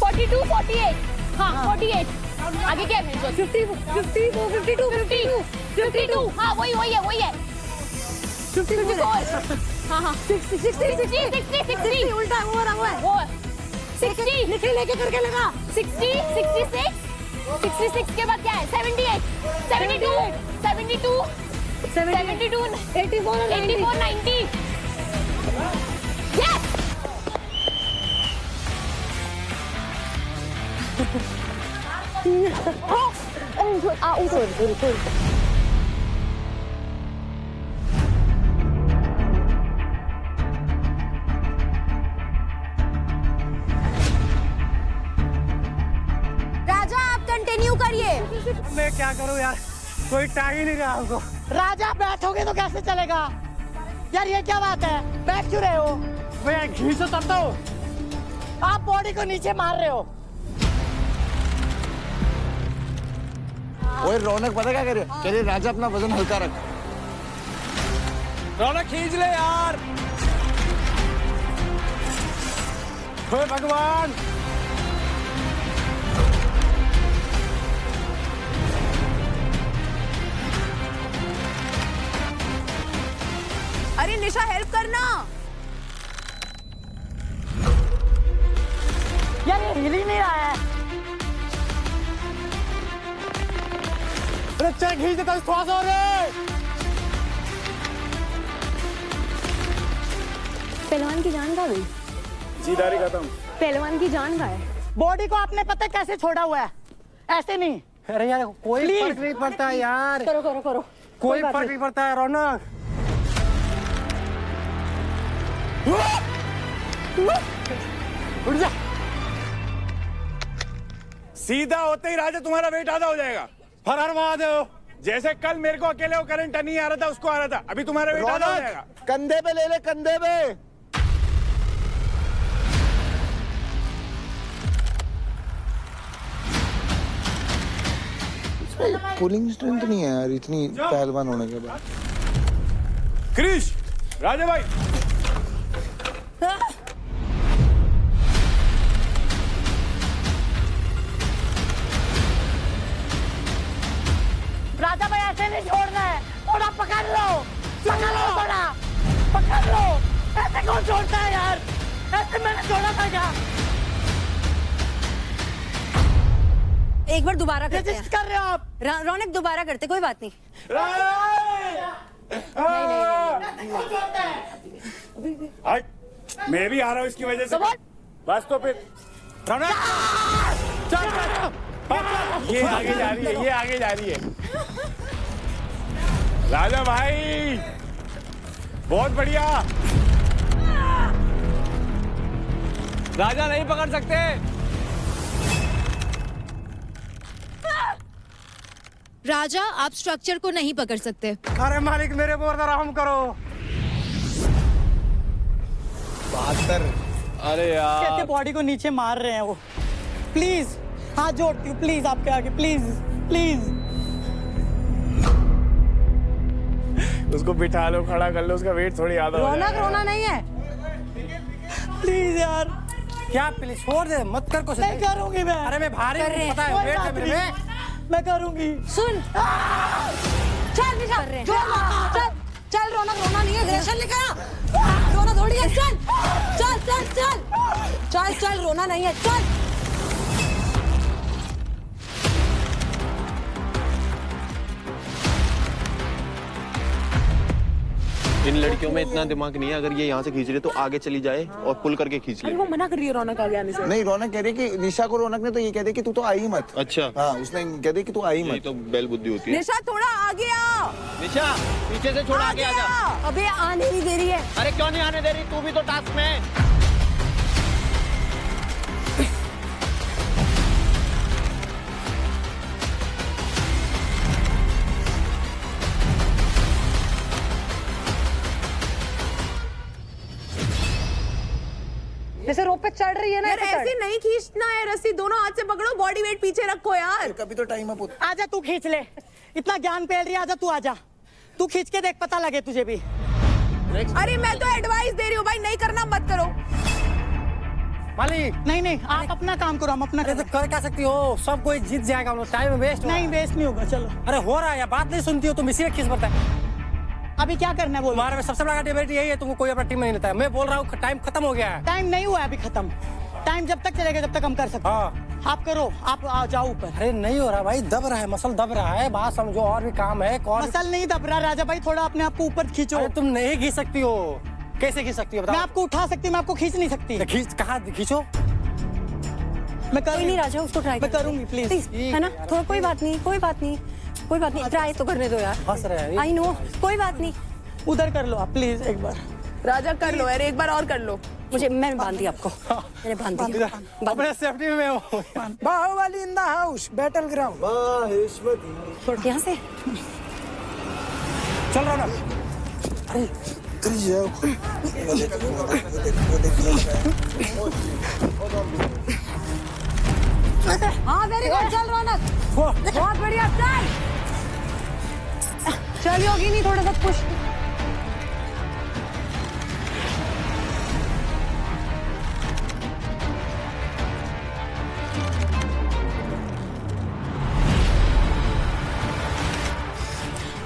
42 48 हाँ 48 आगे क्या है 52 हाँ वही है 54 हाँ 60 उल्टा हो रहा है 60 लेके करके लगा 66 के बाद क्या है 78 72 84 90 यस राजा आप कंटिन्यू करिए। मैं क्या करूं यार कोई टाइम ही नहीं रहा हमको राजा बैठोगे तो कैसे चलेगा यार ये क्या बात है बैठ क्यों रहे हो मैं खींचो तब तो आप बॉडी को नीचे मार रहे हो ओए रौनक पता क्या करे कह रही राजा अपना वजन हल्का रख रौनक खींच ले यार हे भगवान अरे निशा हेल्प करना। यार ये हिल ही नहीं रहा है। अरे चल खींच दे, थोड़ा सा और है। पहलवान की जान कहाँ गई? जीदारी खत्म। पहलवान की जान कहाँ है? बॉडी को आपने पता है कैसे छोड़ा हुआ है, ऐसे नहीं। अरे यार कोई फर्क नहीं पड़ता यार, करो करो करो, कोई फर्क नहीं पड़ता है रौनक। उठ जा। सीधा होते ही राजा तुम्हारा वेट आधा हो जाएगा। हर हर महादेव। जैसे कल मेरे को अकेले वो करंट नहीं आ रहा था, उसको आ रहा था, अभी तुम्हारा वेट आधा हो जाएगा। कंधे पे ले ले, कंधे पे। पुलिंग स्ट्रेंथ नहीं है यार इतनी पहलवान होने के बाद। क्रिश, राजा भाई। राजा भाई ऐसे नहीं छोड़ना है, थोड़ा पकड़ लो, थोड़ा पकड़ लो। ऐसे कौन छोड़ता है यार, ऐसे मैंने छोड़ा था क्या? एक बार दोबारा करते हैं। कर रहे हो आप? रौनक दोबारा करते, कोई बात नहीं। मैं भी आ रहा हूँ इसकी वजह से। बस तो फिर ये आगे जा रही है, ये आगे जा रही है। राजा भाई बहुत बढ़िया। राजा नहीं पकड़ सकते। राजा, आप स्ट्रक्चर को नहीं पकड़ सकते। अरे मालिक मेरे को रहम करो। 72। अरे यार कैसे बॉडी को नीचे मार रहे हैं वो। प्लीज हाथ जोड़ती हूँ, प्लीज आपके आगे, प्लीज प्लीज। उसको बिठा लो, खड़ा कर लो, उसका वेट थोड़ी आधा हो रौनक जाएगा। रोना नहीं है। प्लीज यार। क्या प्लीज छोड़ दे, मत कर कुछ। नहीं करूंगी मैं। अरे मैं भारी हूँ, पता है वेट है मेरे में। मैं करूंगी। सुन, चल निशा, चल चल। रौनक रोना नहीं है, ग्रेशन लिखा। रोना थोड़ी है, चल चल चल चल चल चल। रोना नहीं है, चल। इन लड़कियों में इतना दिमाग नहीं है, अगर ये यहाँ से खींच रही है तो आगे चली जाए और पुल करके खींच ले। वो मना कर रही है रौनक आगे आने से। नहीं, रौनक कह रही है कि निशा को रौनक ने तो ये कह दिया कि तू तो आई मत। अच्छा हाँ, उसने कह दिया कि तू आई मत। तो बैल बुद्धि होती है। निशा थोड़ा आगे आ। निशा पीछे से छोड़ा आगे आजा। अबे आने नहीं दे रही है। अरे क्यों नहीं आने दे रही, तू भी तो टास्क में है। जैसे रोप पे चढ़ रही है ना, यार ऐसे नहीं खींचना है रस्सी, दोनों हाथ से पकड़ो, बॉडी वेट पीछे रखो यार। कभी तो टाइम अप होता। आजा तू खींच ले, इतना ज्ञान फैल रही है। आजा तू, आजा तू खींच के देख, पता लगे तुझे भी। अरे मैं तो एडवाइस दे रही हूँ भाई, नहीं करना मत करो। मालिक नहीं नहीं, आप अपना काम करो, हम अपना अरे तो कर क्या सकती हो, सब कोई जीत जाएगा, हम लोग टाइम वेस्ट। नहीं वेस्ट नहीं होगा, चलो। अरे हो रहा है यार, बात नहीं सुनती हो तुम, इसी खींच पड़ता है। अभी क्या करना है बोलो। तुम्हारे में सबसे बड़ा डिबेट यही है, तुमको कोई अपना टीम में नहीं लेता है। मैं बोल रहा हूँ टाइम खत्म हो गया है। टाइम नहीं हुआ है अभी खत्म। टाइम जब तक चलेगा जब तक हम कर सकते हैं। हाँ आप करो, आप आ जाओ ऊपर। अरे नहीं हो रहा भाई, दब रहा है, मसल दब रहा है, बात समझो, और भी काम है। मसल नहीं दब रहा राजा भाई, थोड़ा अपने आप को ऊपर खींचो। अरे तुम नहीं खींच सकती हो, कैसे खींच सकती हो बताओ। मैं आपको उठा सकती हूँ, मैं आपको खींच नहीं सकती। खींच कहाँ खींचो। मैं करूँगी। नहीं राजा, उसको ट्राई मैं करूँगी प्लीज, है ना। थोड़ा कोई बात नहीं, कोई बात नहीं, कोई बात नहीं, ट्राई तो करने दो यार। हंस रहे हैं। आई नो, कोई बात नहीं। उधर कर लो आप प्लीज एक बार। राजा कर लो यार, एक बार और कर लो। मैंने बांध दिया आपको, मैंने बांध दिया। अपने सेफ्टी में हो। Baahubali in the house, battleground. छोड़ यहाँ से। चल रहा ना। हाँ वेरी गुड, चल रौनक, बहुत बढ़िया, चल चल। योगी नहीं, थोड़ा सा पुश।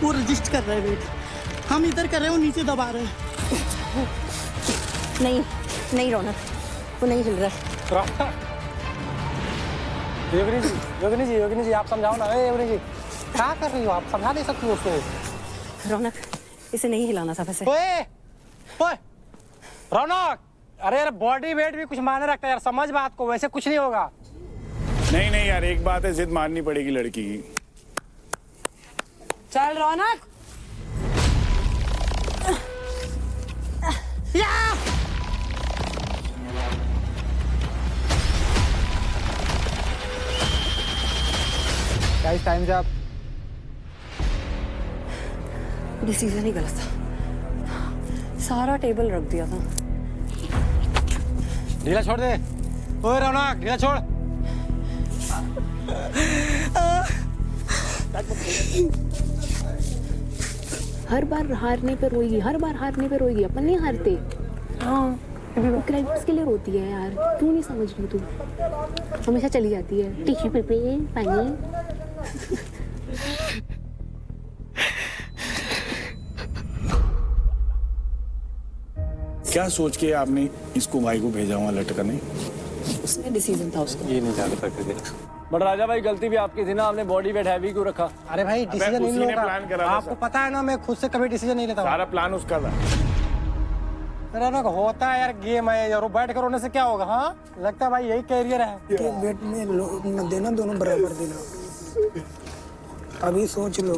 वो रजिस्ट कर रहे हैं वेट, हम इधर कर रहे हैं, वो नीचे दबा रहे हैं। नहीं नहीं रौनक, वो नहीं हिल रहा। योगिनी जी आप समझाओ ना। योगिनी जी क्या कर रही हो आप? समझा नहीं सकती हो उसको। रौनक, इसे नहीं हिलाना था वैसे। ओए रौनक, अरे यार बॉडी वेट भी कुछ मायने रखता है यार, समझ बात को, वैसे कुछ नहीं होगा। नहीं यार, एक बात है, जिद माननी पड़ेगी लड़की की। चल Raunak. Guys times up. Decision ही गलत था, सारा टेबल रख दिया था। ढीला छोड़ दे। ओए रौनक, ढीला छोड़। हर बार हारने पे रोएगी, हर बार हारने पे रोएगी। अपन नहीं हारते। हाँ, क्रेडिट्स के लिए रोती है यार, तू नहीं समझ रही। तू हमेशा चली जाती है टिश्यू पेपर पानी। क्या सोच के आपने इसको भाई को भेजा हुआ लटकने? उसमें डिसीजन था उसका। ये नहीं जान सकते। बट राजा भाई गलती भी आपकी थी ना, आपने बॉडी वेट हैवी क्यों रखा? अरे भाई डिसीजन नहीं उसी ने प्लान करा था आपको सर। पता है ना, मैं खुद से कभी डिसीजन नहीं लेता। सारा प्लान उसका था। रौनक होता है यार, गेम है यार, बैठ कर रोने से क्या होगा? हाँ लगता है भाई यही कैरियर है। वेट में मत देना, दोनों बराबर देना। अभी सोच लो,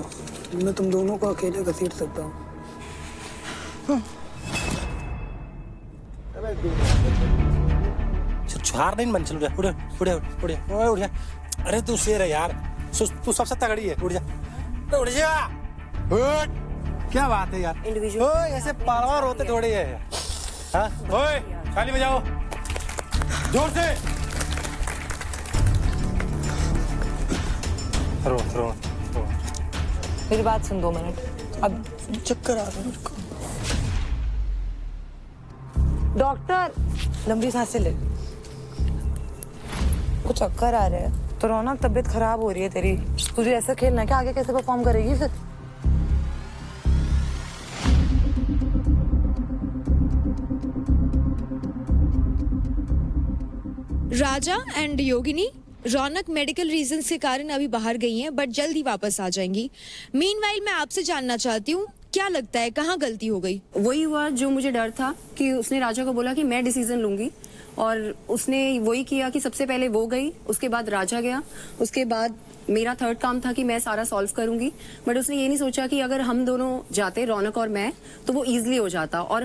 मैं तुम दोनों को अकेले घसीट सकता हूँ। 4 दिन बन, चल उठ जा, उठ जा। अरे तू शेर है यार, तू सबसे तगड़ी है। उठ जा। क्या बात है यार, इंडिविजुअल ऐसे पावर होते थोड़ी है। हाँ ओए ताली बजाओ जोर से। रो। मेरी बात सुन 2 मिनट। अब चक्कर आ रहा है मुझको। डॉक्टर, लंबी सांसें ले। कुछ चक्कर आ रहे हैं तो रौनक, तबीयत खराब हो रही है तेरी। तुझे ऐसा खेलना है कि आगे कैसे परफॉर्म करेगी फिर? Raja and Yogini, Raunak medical reason के कारण अभी बाहर गई हैं, बट जल्द ही वापस आ जाएंगी। मीनवाइल मैं आपसे जानना चाहती हूँ, क्या लगता है कहाँ गलती हो गई? वही हुआ जो मुझे डर था, कि उसने राजा को बोला कि मैं डिसीजन लूंगी, और उसने वही किया कि सबसे पहले वो गई, उसके बाद राजा गया, उसके बाद मेरा थर्ड काम था कि मैं सारा सॉल्व करूंगी। बट उसने ये नहीं सोचा कि अगर हम दोनों जाते, रौनक और मैं, तो वो इजीली हो जाता और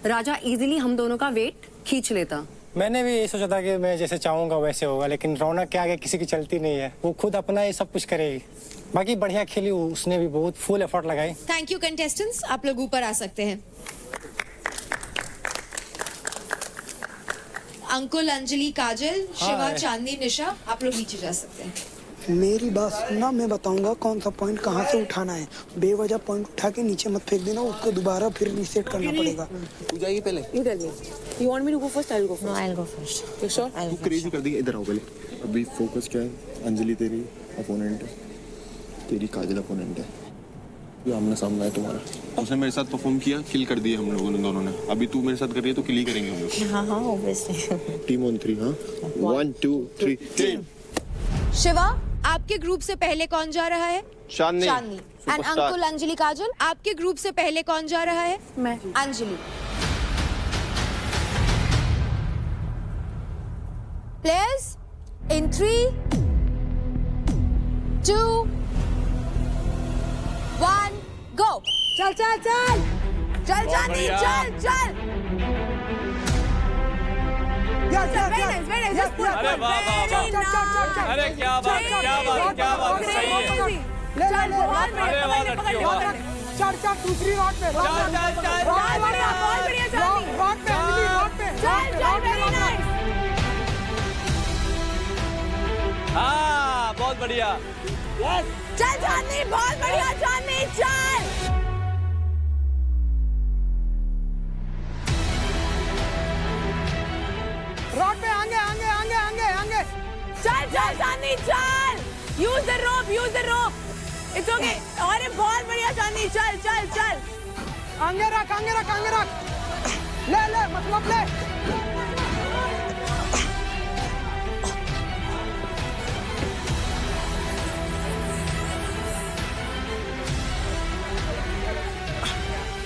राजा इजीली हम दोनों का वेट खींच लेता। मैंने भी यही सोचा था कि मैं जैसे चाहूंगा वैसे होगा, लेकिन रौनक के आगे किसी की चलती नहीं है। वो खुद अपना ये सब कुछ करेगी। बाकी बढ़िया खेली, उसने भी बहुत फुल एफर्ट लगाई। थैंक यू कंटेस्टेंट्स, आप लोग ऊपर आ सकते हैं। अंकुल, अंजलि, काजल, शिवा, चांदनी, निशा, आप लोग नीचे जा सकते हैं। मेरी बात सुनना, मैं बताऊंगा कौन सा पॉइंट कहाँ से उठाना है। बेवजह पॉइंट उठा के नीचे मत फेंक देना, उसको दोबारा फिर रीसेट करना पड़ेगा। तू जाइए पहले। You want me to go first? I'll go first. No, I'll go first. You sure? तू क्रेजी कर दी, इधर आओ पहले। अभी फोकस क्या है? अंजलि तेरी अपोनेंट है, तेरी काजल अपोनेंट है। ये आमना सामना है तुम्हारा। उसने मेरे साथ परफॉर्म किया, किल कर दिया हम लोगों ने दोनों ने। अभी तू मेरे साथ कर रही है तो किल ही करेंगे हम लोग। हाँ ऑब्वियसली। Team on 3। हाँ 1 2 3 टीम। शिवा, आपके ग्रुप से पहले कौन जा रहा है? चांदनी। एंड अंकुल, अंजलि, काजल, आपके ग्रुप से पहले कौन जा रहा है? मैं। अंजलि। Players, in 3, 2, 1, go! चल चांदनी, चल! अरे वाह, अरे क्या बात, सही है। अरे वाह लड़कियों, चल दूसरी रॉड पे। हाँ बहुत बढ़िया। चल चांदनी, बहुत बढ़िया चांदनी, चल! रॉड पे आगे। चल चांदनी, चल! Use the rope! It's okay. अरे बहुत बढ़िया चांदनी, चल! आगे रख। ले ले मतलब ले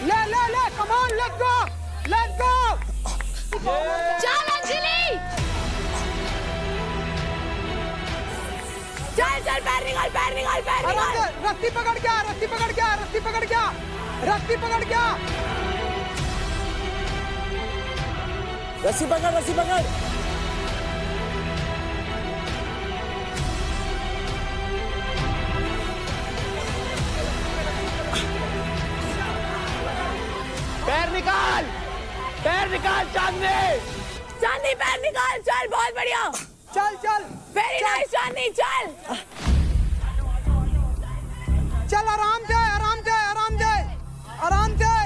ले ले ले कम ऑन लेट्स गो चल अंजलि चल चल पैर निकाल रस्सी पकड़ क्या रस्सी पकड़ क्या रस्सी पकड़ क्या रस्सी पकड़ क्या रस्सी पकड़ रस्सी पकड़ पैर निकाल चांदनी चांदनी पैर निकाल चल बहुत बढ़िया चल चल वेरी नाइस चांदनी चल चल आराम से आराम से आराम से आराम से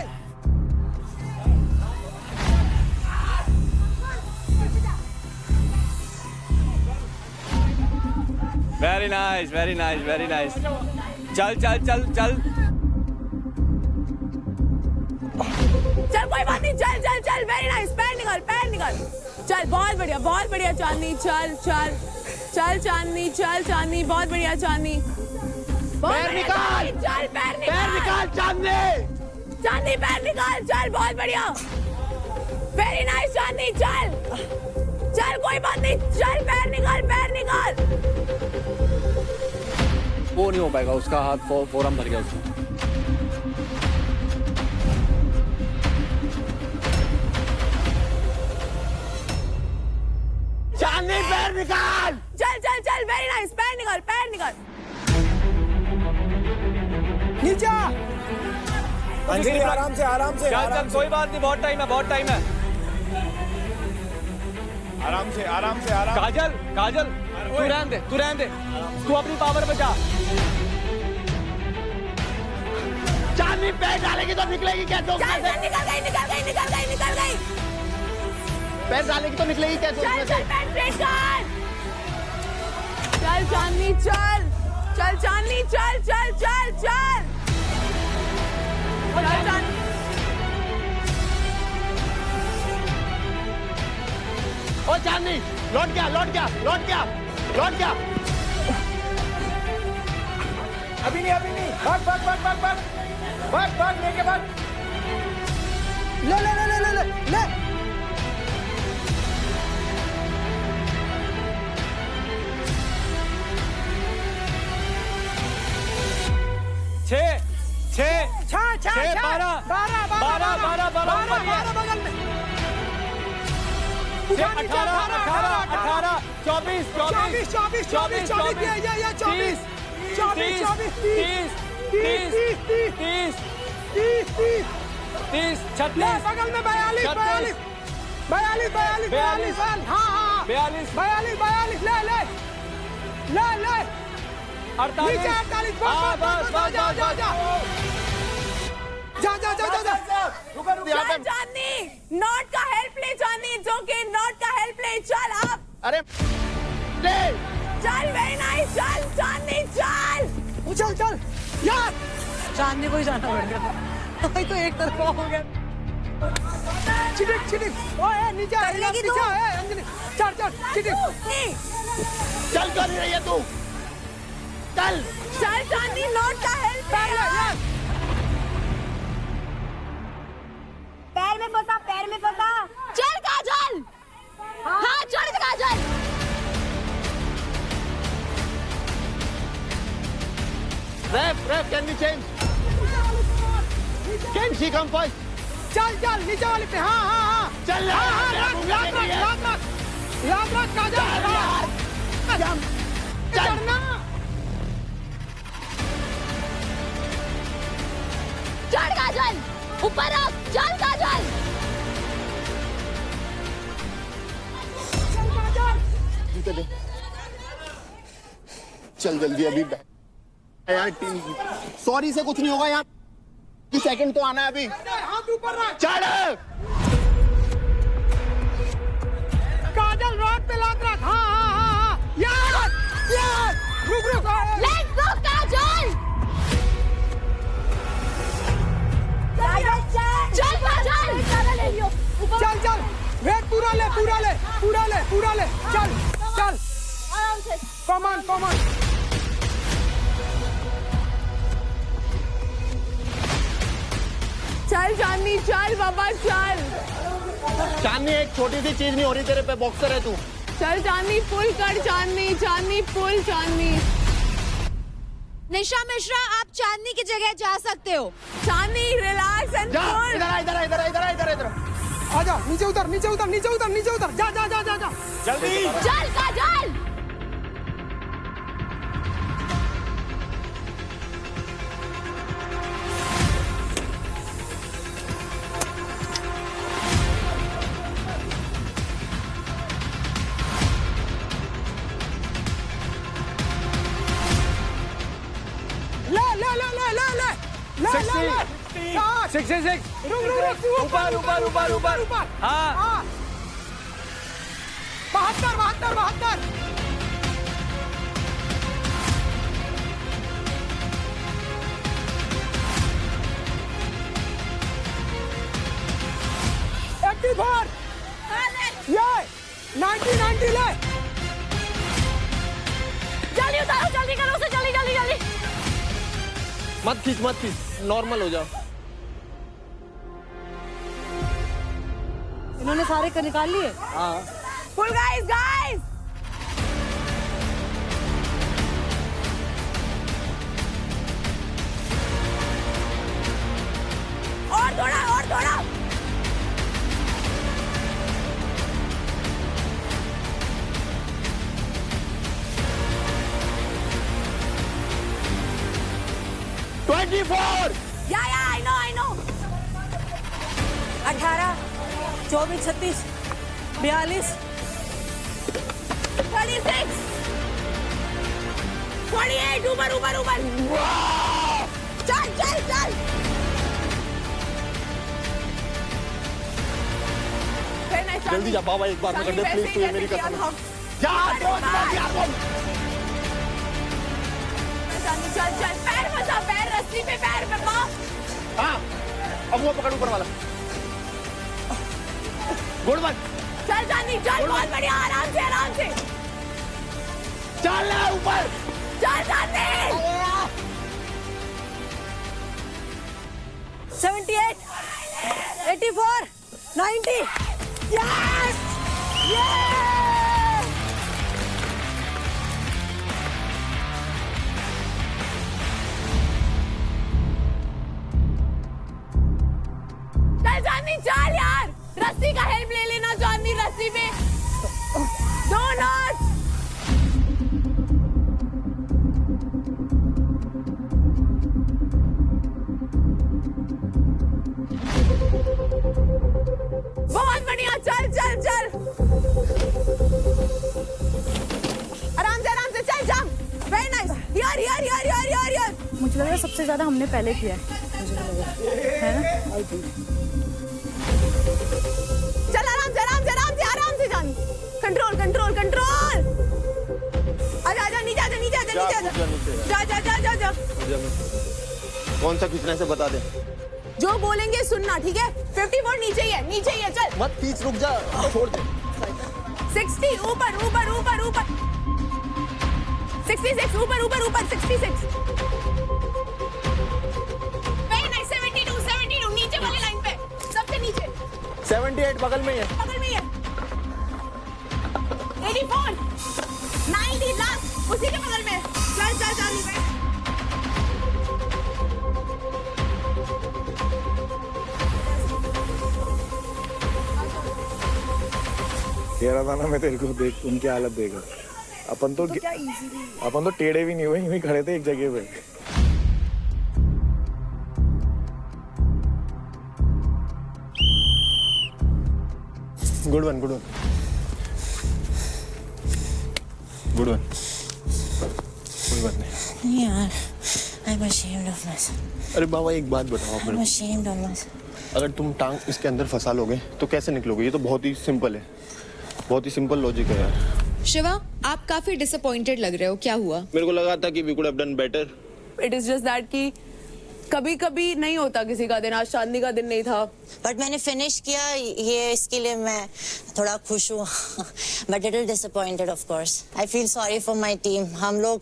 very nice very nice very nice चल चल चल चल चल कोई बात नहीं चल चल चल वेरी नाइस पैर निकाल चल बहुत बढ़िया चांदनी चल चल चल चांदनी चल चांदनी बहुत बढ़िया चांदनी पैर निकाल चल पैर निकाल चांदनी चांदनी पैर निकाल चल बहुत बढ़िया वेरी नाइस चांदनी चल चल कोई बात नहीं चल पैर निकाल वो नहीं हो पाएगा उसका हाथ फोरम भर गया उसका चांदनी पैर निकाल चल चल चल वेरी नाइस पैर निकाल नीचे अंजलि आराम से चल चल कोई बात नहीं बहुत टाइम है आराम से काजल तू रहने दे तू अपनी पावर बचा चांदनी पैर डालेगी तो निकलेगी कैसे उसमें से निकल गई पैर डालेगी तो निकलेगी कैसे उसमें से चल चांदनी चल ओ चांदनी लौट गया अभी नहीं भाग लेके भाग ले छः 12 बगल में 18 24 30 36 बगल में 42 हाँ 42 ले 48 नीचे 48 जा चांदनी नॉट का हेल्प ले चांदनी जो कि नॉट का हेल्प ले चल आप अरे ले चल वेरी नाइस चल चांदनी चल यार चांदनी को ही जाना पड़ गया वही तो एक तरफा हो गया चिटिक ओए नीचे अंजलि चल चिटिक चल कर रही है तू चल चांदनी नॉट का हेल्प ले पैर में फंसा चल काजल हाँ चढ़ काजल Ref, can we change? Can she come first? चल नीचे वाली पे हाँ चल याद रख काजल चलना चढ़ काजल ऊपर अब चल काजल चल जल्दी अभी यार टीम सॉरी से कुछ नहीं होगा यार सेकंड तो आना है अभी हाथ ऊपर रख चढ़ काजल रॉड पे लात रख हाँ यार रुक लेट्स गो काजल चल काजल ले लियो कॉमन कॉमन चल चांदनी चल बाबा चल। चांदनी एक छोटी सी चीज नहीं हो रही तेरे पे, बॉक्सर है तू। चल चांदनी पुल कर, चांदनी चांदनी पुल चांदनी। निशा मिश्रा आप चांदनी की जगह जा सकते हो। चांदनी रिलैक्स एंड पुल। इधर आजा, नीचे उतर नीचे उतर नीचे उतर नीचे उतर, जा जा जा जा जा जल्दी चल काजल। ऊपर ऊपर ऊपर ऊपर। हाँ 72 84 ये 90 ले। जल्दी उतारो, जल्दी करो उसे, जल्दी जल्दी जल्दी। मत खींच, नॉर्मल हो जाओ। इन्होंने सारे का निकाल लिए। हाँ पुल गाइस गाइस। और थोड़ा और थोड़ा। या आई नो 18 24 36 42 26 28 ऊपर ऊपर ऊपर। चल चल चल। जल्दी जा बाबा, एक बार में कर दे प्लीज, तू ये मेरी कसम। जा चल चल, पैर फंसा, पैर रस्सी पे, पैर पे पाँव। हाँ अब वो पकड़ ऊपर वाला। Good one. चल चांदी चल, बहुत बढ़िया, आराम से चल ऊपर। चल चांदी। 78 84 90 यस चल चांदी चल यार, रस्सी का हेल्प ले लेना चांदी, रस्सी पे दो नॉट। बहुत बढ़िया, चल चल चल, आराम से चल, जंप, वेरी नाइस, यार। मुझे लग रहा है सबसे ज्यादा हमने पहले किया है, मुझे लग रहा है ना। चल आराम से जानी, कंट्रोल आजा नीचे आजा जा। कौन सा खींचना है से बता दे। जो बोलेंगे सुनना, ठीक है। 54 नीचे ही है, चल मत खींच, रुक जा, छोड़ दे। 60 ऊपर 66 ऊपर 66। वेरी नाइस, 72 नीचे वाली लाइन पे, सबसे नीचे। 78 बगल में ही है। 84 90 लास्ट, उसी के बगल में। चल चांदी पे। कह रहा था ना मैं तेरे को, देख उनकी हालत देख। अपन तो टेढ़े भी नहीं हुए, यूं ही खड़े थे एक जगह पे। Good one good one good one कोई बात नहीं यार, I'm ashamed of myself. अरे बाबा एक बात बताओ आप मेरे I'm ashamed of myself. अगर तुम टांग इसके अंदर फंसा लोगे तो कैसे निकलोगे? ये तो बहुत ही सिंपल है, बहुत ही सिंपल लॉजिक है यार। शिवा, आप काफी डिसअपॉइंटेड लग रहे हो, क्या हुआ? मेरे को लगा था कि we could have done better. It is just that कि कभी कभी नहीं होता किसी का दिन, आज चांदनी का दिन नहीं था। बट मैंने फिनिश किया, ये इसके लिए मैं थोड़ा खुश हूँ but little disappointed of course. I feel sorry for my team. हम लोग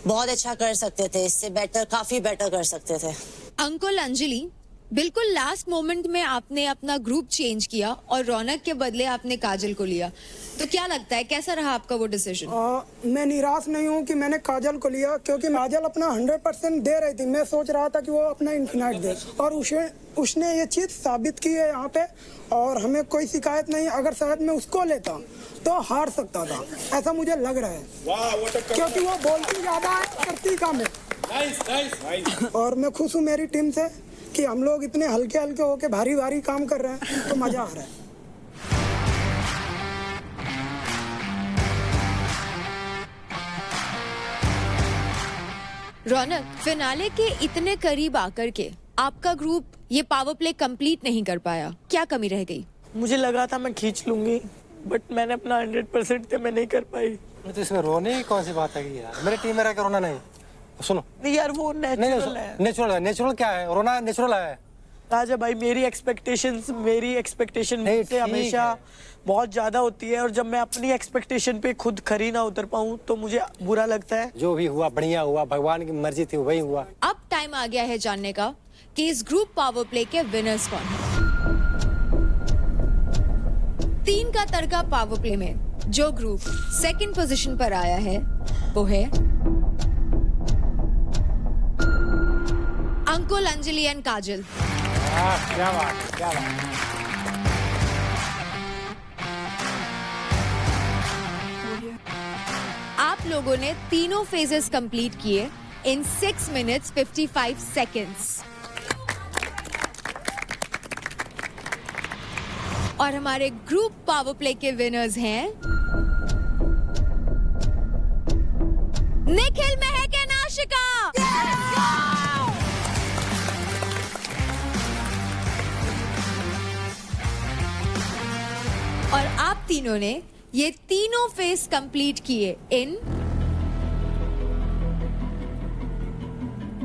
बहुत अच्छा कर सकते थे, इससे बेटर, काफी बेटर कर सकते थे। अंकुल, अंजलि, बिल्कुल लास्ट मोमेंट में आपने अपना ग्रुप चेंज किया और रौनक के बदले आपने काजल को लिया, तो क्या लगता है कैसा रहा आपका वो डिसीजन? मैं निराश नहीं हूँ कि मैंने काजल को लिया, क्योंकि काजल अपना 100% दे रही थी। मैं सोच रहा था कि वो अपना इन्फिनाइट दे, और उसने ये चीज साबित की है यहाँ पे, और हमें कोई शिकायत नहीं। अगर शायद मैं उसको लेता तो हार सकता था, ऐसा मुझे लग रहा है, क्योंकि वो बोलती ज्यादा है, करती कम है। और मैं खुश हूँ मेरी टीम से कि हम लोग इतने हल्के हल्के होके भारी भारी काम कर रहे हैं, तो मजा आ रहा है। रौनक, फिनाले के इतने करीब आकर के आपका ग्रुप ये पावर प्ले कंप्लीट नहीं कर पाया, क्या कमी रह गई? मुझे लगा था मैं खींच लूंगी, बट मैंने अपना 100% थे, मैं नहीं कर पाई। तो इसमें रोने की कौन सी बात है यार, मेरे टीम में रह कर रोना नहीं। सुनो नहीं यार, वो नेचुरल है। नेचुरल है, नेचुरल क्या है, रोना नेचुरल है। राजा भाई, मेरी एक्सपेक्टेशन से हमेशा बहुत ज्यादा होती है, और जब मैं अपनी एक्सपेक्टेशन पे खुद खरी ना उतर पाऊँ तो मुझे बुरा लगता है। जो भी हुआ बढ़िया हुआ, भगवान की मर्जी थी वही हुआ। अब टाइम आ गया है जानने का कि इस ग्रुप पावर प्ले के विनर्स कौन हैं। 3 का तड़का पावर प्ले में जो ग्रुप सेकंड पोजीशन पर आया है वो है अंकुल, अंजलि एंड काजल। क्या बात है, क्या बात है। आप लोगों ने तीनों फेजेस कंप्लीट किए इन 6 minutes 55 seconds। और हमारे ग्रुप पावर प्ले के विनर्स हैं निखिल, महक एंड आशिका। और आप तीनों ने ये तीनों फेस कंप्लीट किए इन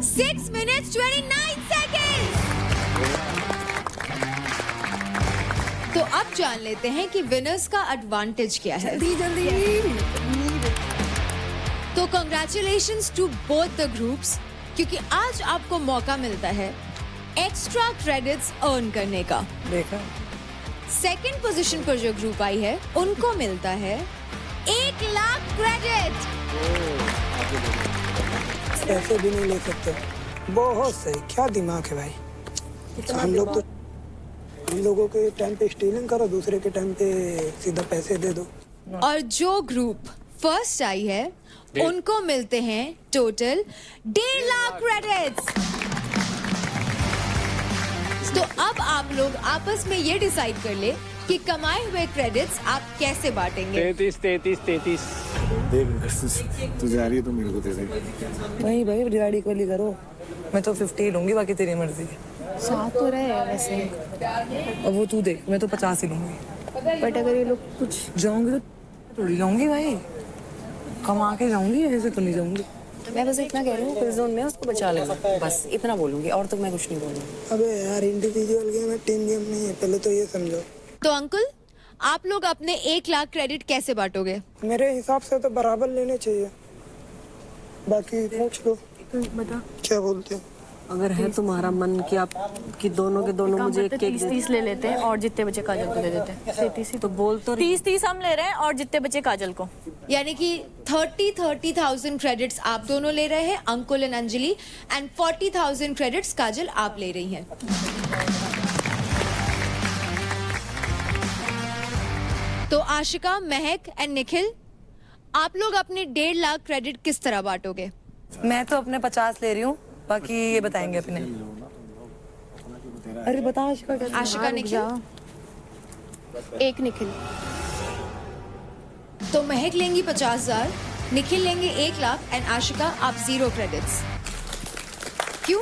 6 minutes 29 seconds। तो अब जान लेते हैं कि विनर्स का एडवांटेज क्या है। जल्दी तो congratulations to both the groups, क्योंकि आज आपको मौका मिलता है एक्स्ट्रा क्रेडिट्स अर्न करने का। देखा, सेकंड पोजीशन पर जो ग्रुप आई है उनको मिलता है 1 लाख क्रेडिट। ऐसे भी नहीं ले सकते। बहुत सही, क्या दिमाग है भाई। हम लोगों के टाइम पे स्टीलिंग करो, दूसरे के टाइम पे सीधा पैसे दे दो। और जो ग्रुप फर्स्ट आई है उनको मिलते हैं टोटल 1.5 लाख क्रेडिट्स। तो अब आप लोग आपस में ये डिसाइड कर ले कि कमाए हुए क्रेडिट्स आप कैसे बांटेंगे। 33। देख तू जा रही है तो मेरे को दे दे। वही भाई, डिवाइड इक्वली करो। मैं तो 50 लूंगी, बाकी तेरी मर्जी। 7 तो रहे हैं वैसे। अब वो तू देख, मैं तो 50 ही लूंगी। बट अगर ये लोग कुछ जाऊंगी तो थोड़ी जाऊंगी भाई, कमा के जाऊंगी, ऐसे तो नहीं जाऊंगी। मैं बस इतना कह रही हूँ, जोन में उसको बचा लेना, बस इतना बोलूंगी, और तो मैं कुछ नहीं बोलूंगी। अबे यार, इंडिविजुअल गेम है, टीम गेम नहीं है, पहले तो ये समझो। तो अंकुल, आप लोग अपने 1 लाख क्रेडिट कैसे बांटोगे? मेरे हिसाब से तो बराबर लेने चाहिए, बाकी पूछ लो। बता क्या बोलते हो? अगर है तुम्हारा मन कि आप कि दोनों के दोनों मुझे एक केक 30 ले लेते हैं और जितने बचे काजल को दे देते हैं। 33 तो बोल तो 30 हम ले रहे हैं और जितने बचे काजल को। यानी कि 30,000 क्रेडिट्स आप दोनों ले रहे हैं, Ankul and Anjali, and 40,000 credits Kajal आप ले रही हैं। तो आशिका, महक एंड निखिल, आप लोग अपने 1.5 लाख क्रेडिट किस तरह बांटोगे? मैं तो अपने 50 ले रही हूँ, बाकी ये बताएंगे अपने। अरे बता आशिका कैसे? आशिका, निखिल। एक निखिल। तो महक लेंगी 50,000, निखिल लेंगे 1 लाख एंड आशिका आप 0 क्रेडिट्स। क्यों?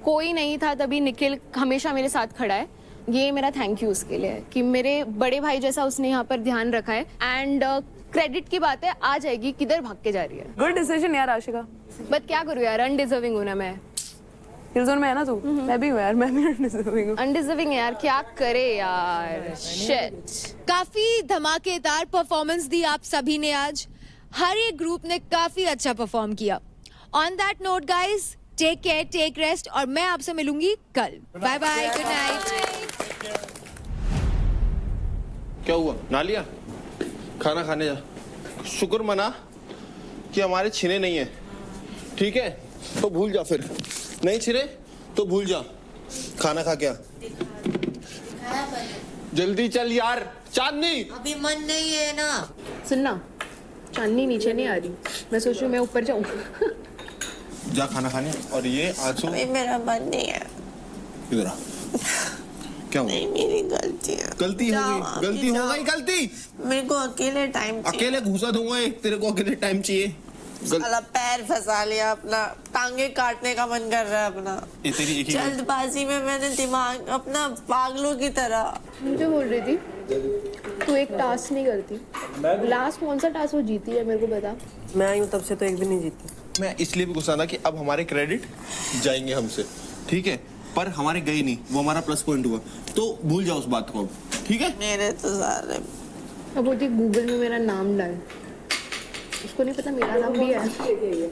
कोई नहीं था तभी निखिल हमेशा मेरे साथ खड़ा है, ये मेरा थैंक यू उसके लिए कि मेरे बड़े भाई जैसा उसने यहाँ पर ध्यान रखा है। एंड क्रेडिट की बात है, आ जाएगी, किधर भाग के जा रही है? गुड डिसीजन यार आशिका। बट क्या करूँ यार, अनडिजर्विंग हूँ ना मैं। किल जोन में है ना तू? मैं भी हूँ यार, मैं भी अनडिजर्विंग हूँ। अनडिजर्विंग है यार, क्या करे यार, शिट। काफी धमाकेदार परफॉर्मेंस दी आप सभी ने आज। हर एक ग्रुप ने काफी अच्छा परफॉर्म किया। On that note guys, take care, take rest, और मैं आपसे मिलूंगी कल। Bye bye, good night. क्या हुआ, ना लिया? खाना खाने जा। शुक्र मना कि हमारे छिने नहीं है, ठीक है? तो भूल जा, फिर नहीं छिने तो भूल जा। खाना खा क्या? जल्दी चल यार, चांदनी। अभी मन नहीं है ना। सुनना, चांदनी नीचे नहीं आ रही, मैं सोच रही हूँ मैं ऊपर जाऊँ। जा खाना खाने। और ये आंसू, अभी मेरा मन नहीं है। इधर आ। क्या हुआ? नहीं, मेरी गलती है। गलती हो गई, गलती हो गई, गलती। मेरे को अकेले टाइम चाहिए। अकेले घुसा दूंगा एक, तेरे को अकेले टाइम चाहिए। साला पैर फंसा लिया अपना, टांगे काटने का मन कर रहा है अपना। ये तेरी एक ही जल्दबाजी में मैंने दिमाग अपना पागलों की तरह। मुझे बोल रही थी तू एक टास्क नहीं करती। लास्ट कौन सा टास्क वो जीती है मेरे को बता। मैं आई हूँ तब से तो एक भी नहीं जीती। मैं इसलिए भी गुस्सा था कि अब हमारे क्रेडिट जाएंगे हमसे, ठीक है? पर हमारे गए नहीं, वो हमारा प्लस पॉइंट हुआ, तो भूल जाओ उस बात को अब, ठीक है? मेरे तो सारे अब बोलती गूगल में मेरा नाम डाल, उसको नहीं पता मेरा नाम भी है।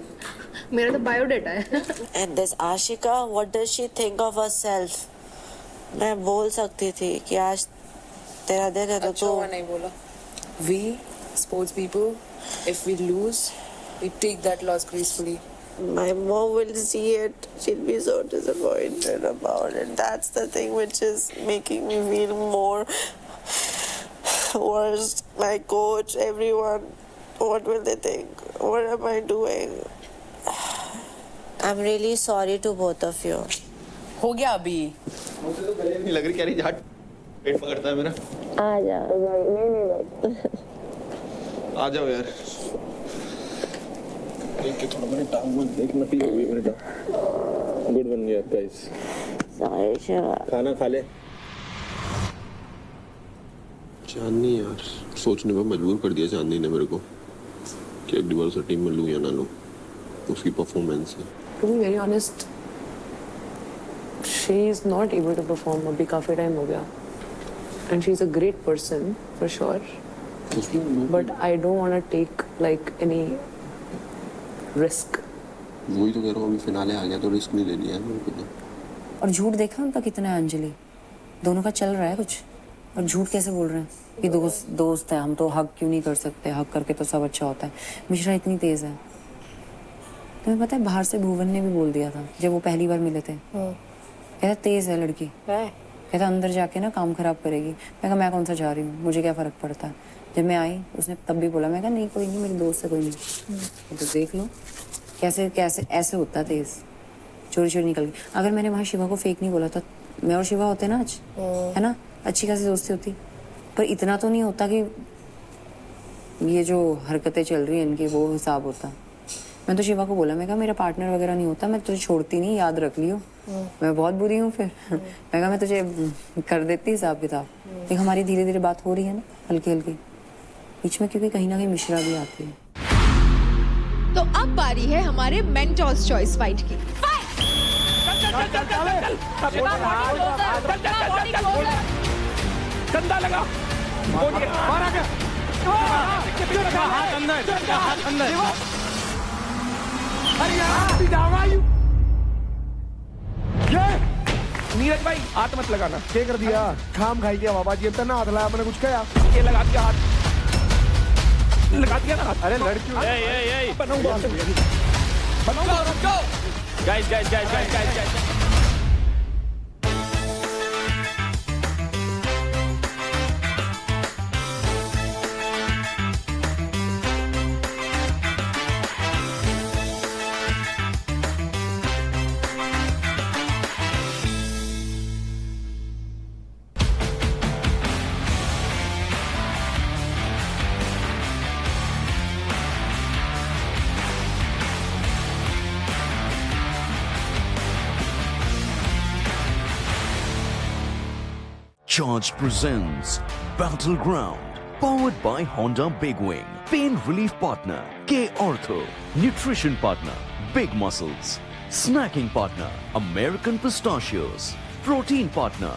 मेरा तो बायोडेटा है। And this Ashika, what does she think of herself? मैं बोल सकती थी कि आज तेरा दिन है तो अच्छा हुआ नहीं बोला। We sports people, if we lose, we take that loss gracefully. My mom will see it. She'll be so disappointed about it. That's the thing which is making me feel more worse. My coach, everyone, what will they think? What am I doing? I'm really sorry to both of you. हो गया अभी। नहीं लग रही, कह रही झाट पेट पकड़ता है मेरा। आ जाओ। आ जाओ यार। देख के थोड़ा मेरे टांग मत देख, नकली हो गई मेरे टांग। गुड बन गया गाइस। Sorry, Shiva. खाना खा ले। चांदनी यार, सोचने पर मजबूर कर दिया चांदनी ने मेरे को कि अगली बार उसे टीम में लूं या ना लूं, उसकी परफॉर्मेंस है। To be very honest, she is not able to perform अभी काफी टाइम हो गया, and she is a great person for sure. But I don't want to take like any risk. वही तो कह रहा हूँ, अभी फिनाले आ गया तो रिस्क नहीं ले लिया है मेरे को तो। और झूठ देखा उनका कितना है अंजलि, दोनों का चल रहा है कुछ, और झूठ कैसे बोल रहे हैं कि दोस्त है, हम तो हक क्यों नहीं कर सकते, हक करके तो सब अच्छा होता है। मिश्रा इतनी तेज है, तुम्हें पता है बाहर से भुवन ने भी बोल दिया था जब वो पहली बार मिले थे, कहता तेज है लड़की, कहता अंदर जाके ना काम खराब करेगी। मैं कहा मैं कौन सा जा रही हूँ, मुझे क्या फर्क पड़ता है। जब मैं आई उसने तब भी बोला, मैं कहा नहीं कोई नहीं, मेरी दोस्त है कोई नहीं। तो देख लो कैसे कैसे ऐसे होता है तेज, चोरी चोरी निकल गई। अगर मैंने वहाँ शिवा को फेक नहीं बोला था, मैं और शिवा होते ना आज, है ना, अच्छी खासी दोस्ती होती। पर इतना तो नहीं होता कि ये जो हरकतें चल रही हैं इनकी वो हिसाब होता। मैं तो शिवा को बोला, मैं कहा मेरा पार्टनर वगैरह नहीं होता, मैं तुझे छोड़ती नहीं, याद रख लियो। मैं बहुत बुरी हूँ फिर। मैं कहा मैं तुझे कर देती हिसाब किताब। लेकिन हमारी धीरे धीरे बात हो रही है ना, हल्की हल्की बीच में, क्योंकि कहीं ना कहीं मिश्रा भी आती है। तो अब बारी है हमारे मेंटोर्स चॉइस फाइट की। डंडा लगा, मार आ गया, हाथ अंदर, हाथ अंदर। अरे यार जावा यू, ये नीरज भाई हाथ मत लगाना। क्या कर दिया? खाम खाई दिया बाबा जी, ना हाथ लगाया मैंने, कुछ कहा ये लगा दिया हाथ, लगा दिया ना हाथ। अरे लड़की बनाऊंगा, guys guys guys guys guys. Charge presents Battleground, Powered by Honda Big Wing. Pain relief partner K Ortho. Nutrition partner Big Muscles. Snacking partner American Pistachios. Protein partner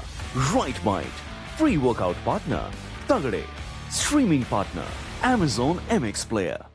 Right Bite. Free workout partner Tagade. Streaming partner Amazon MX Player.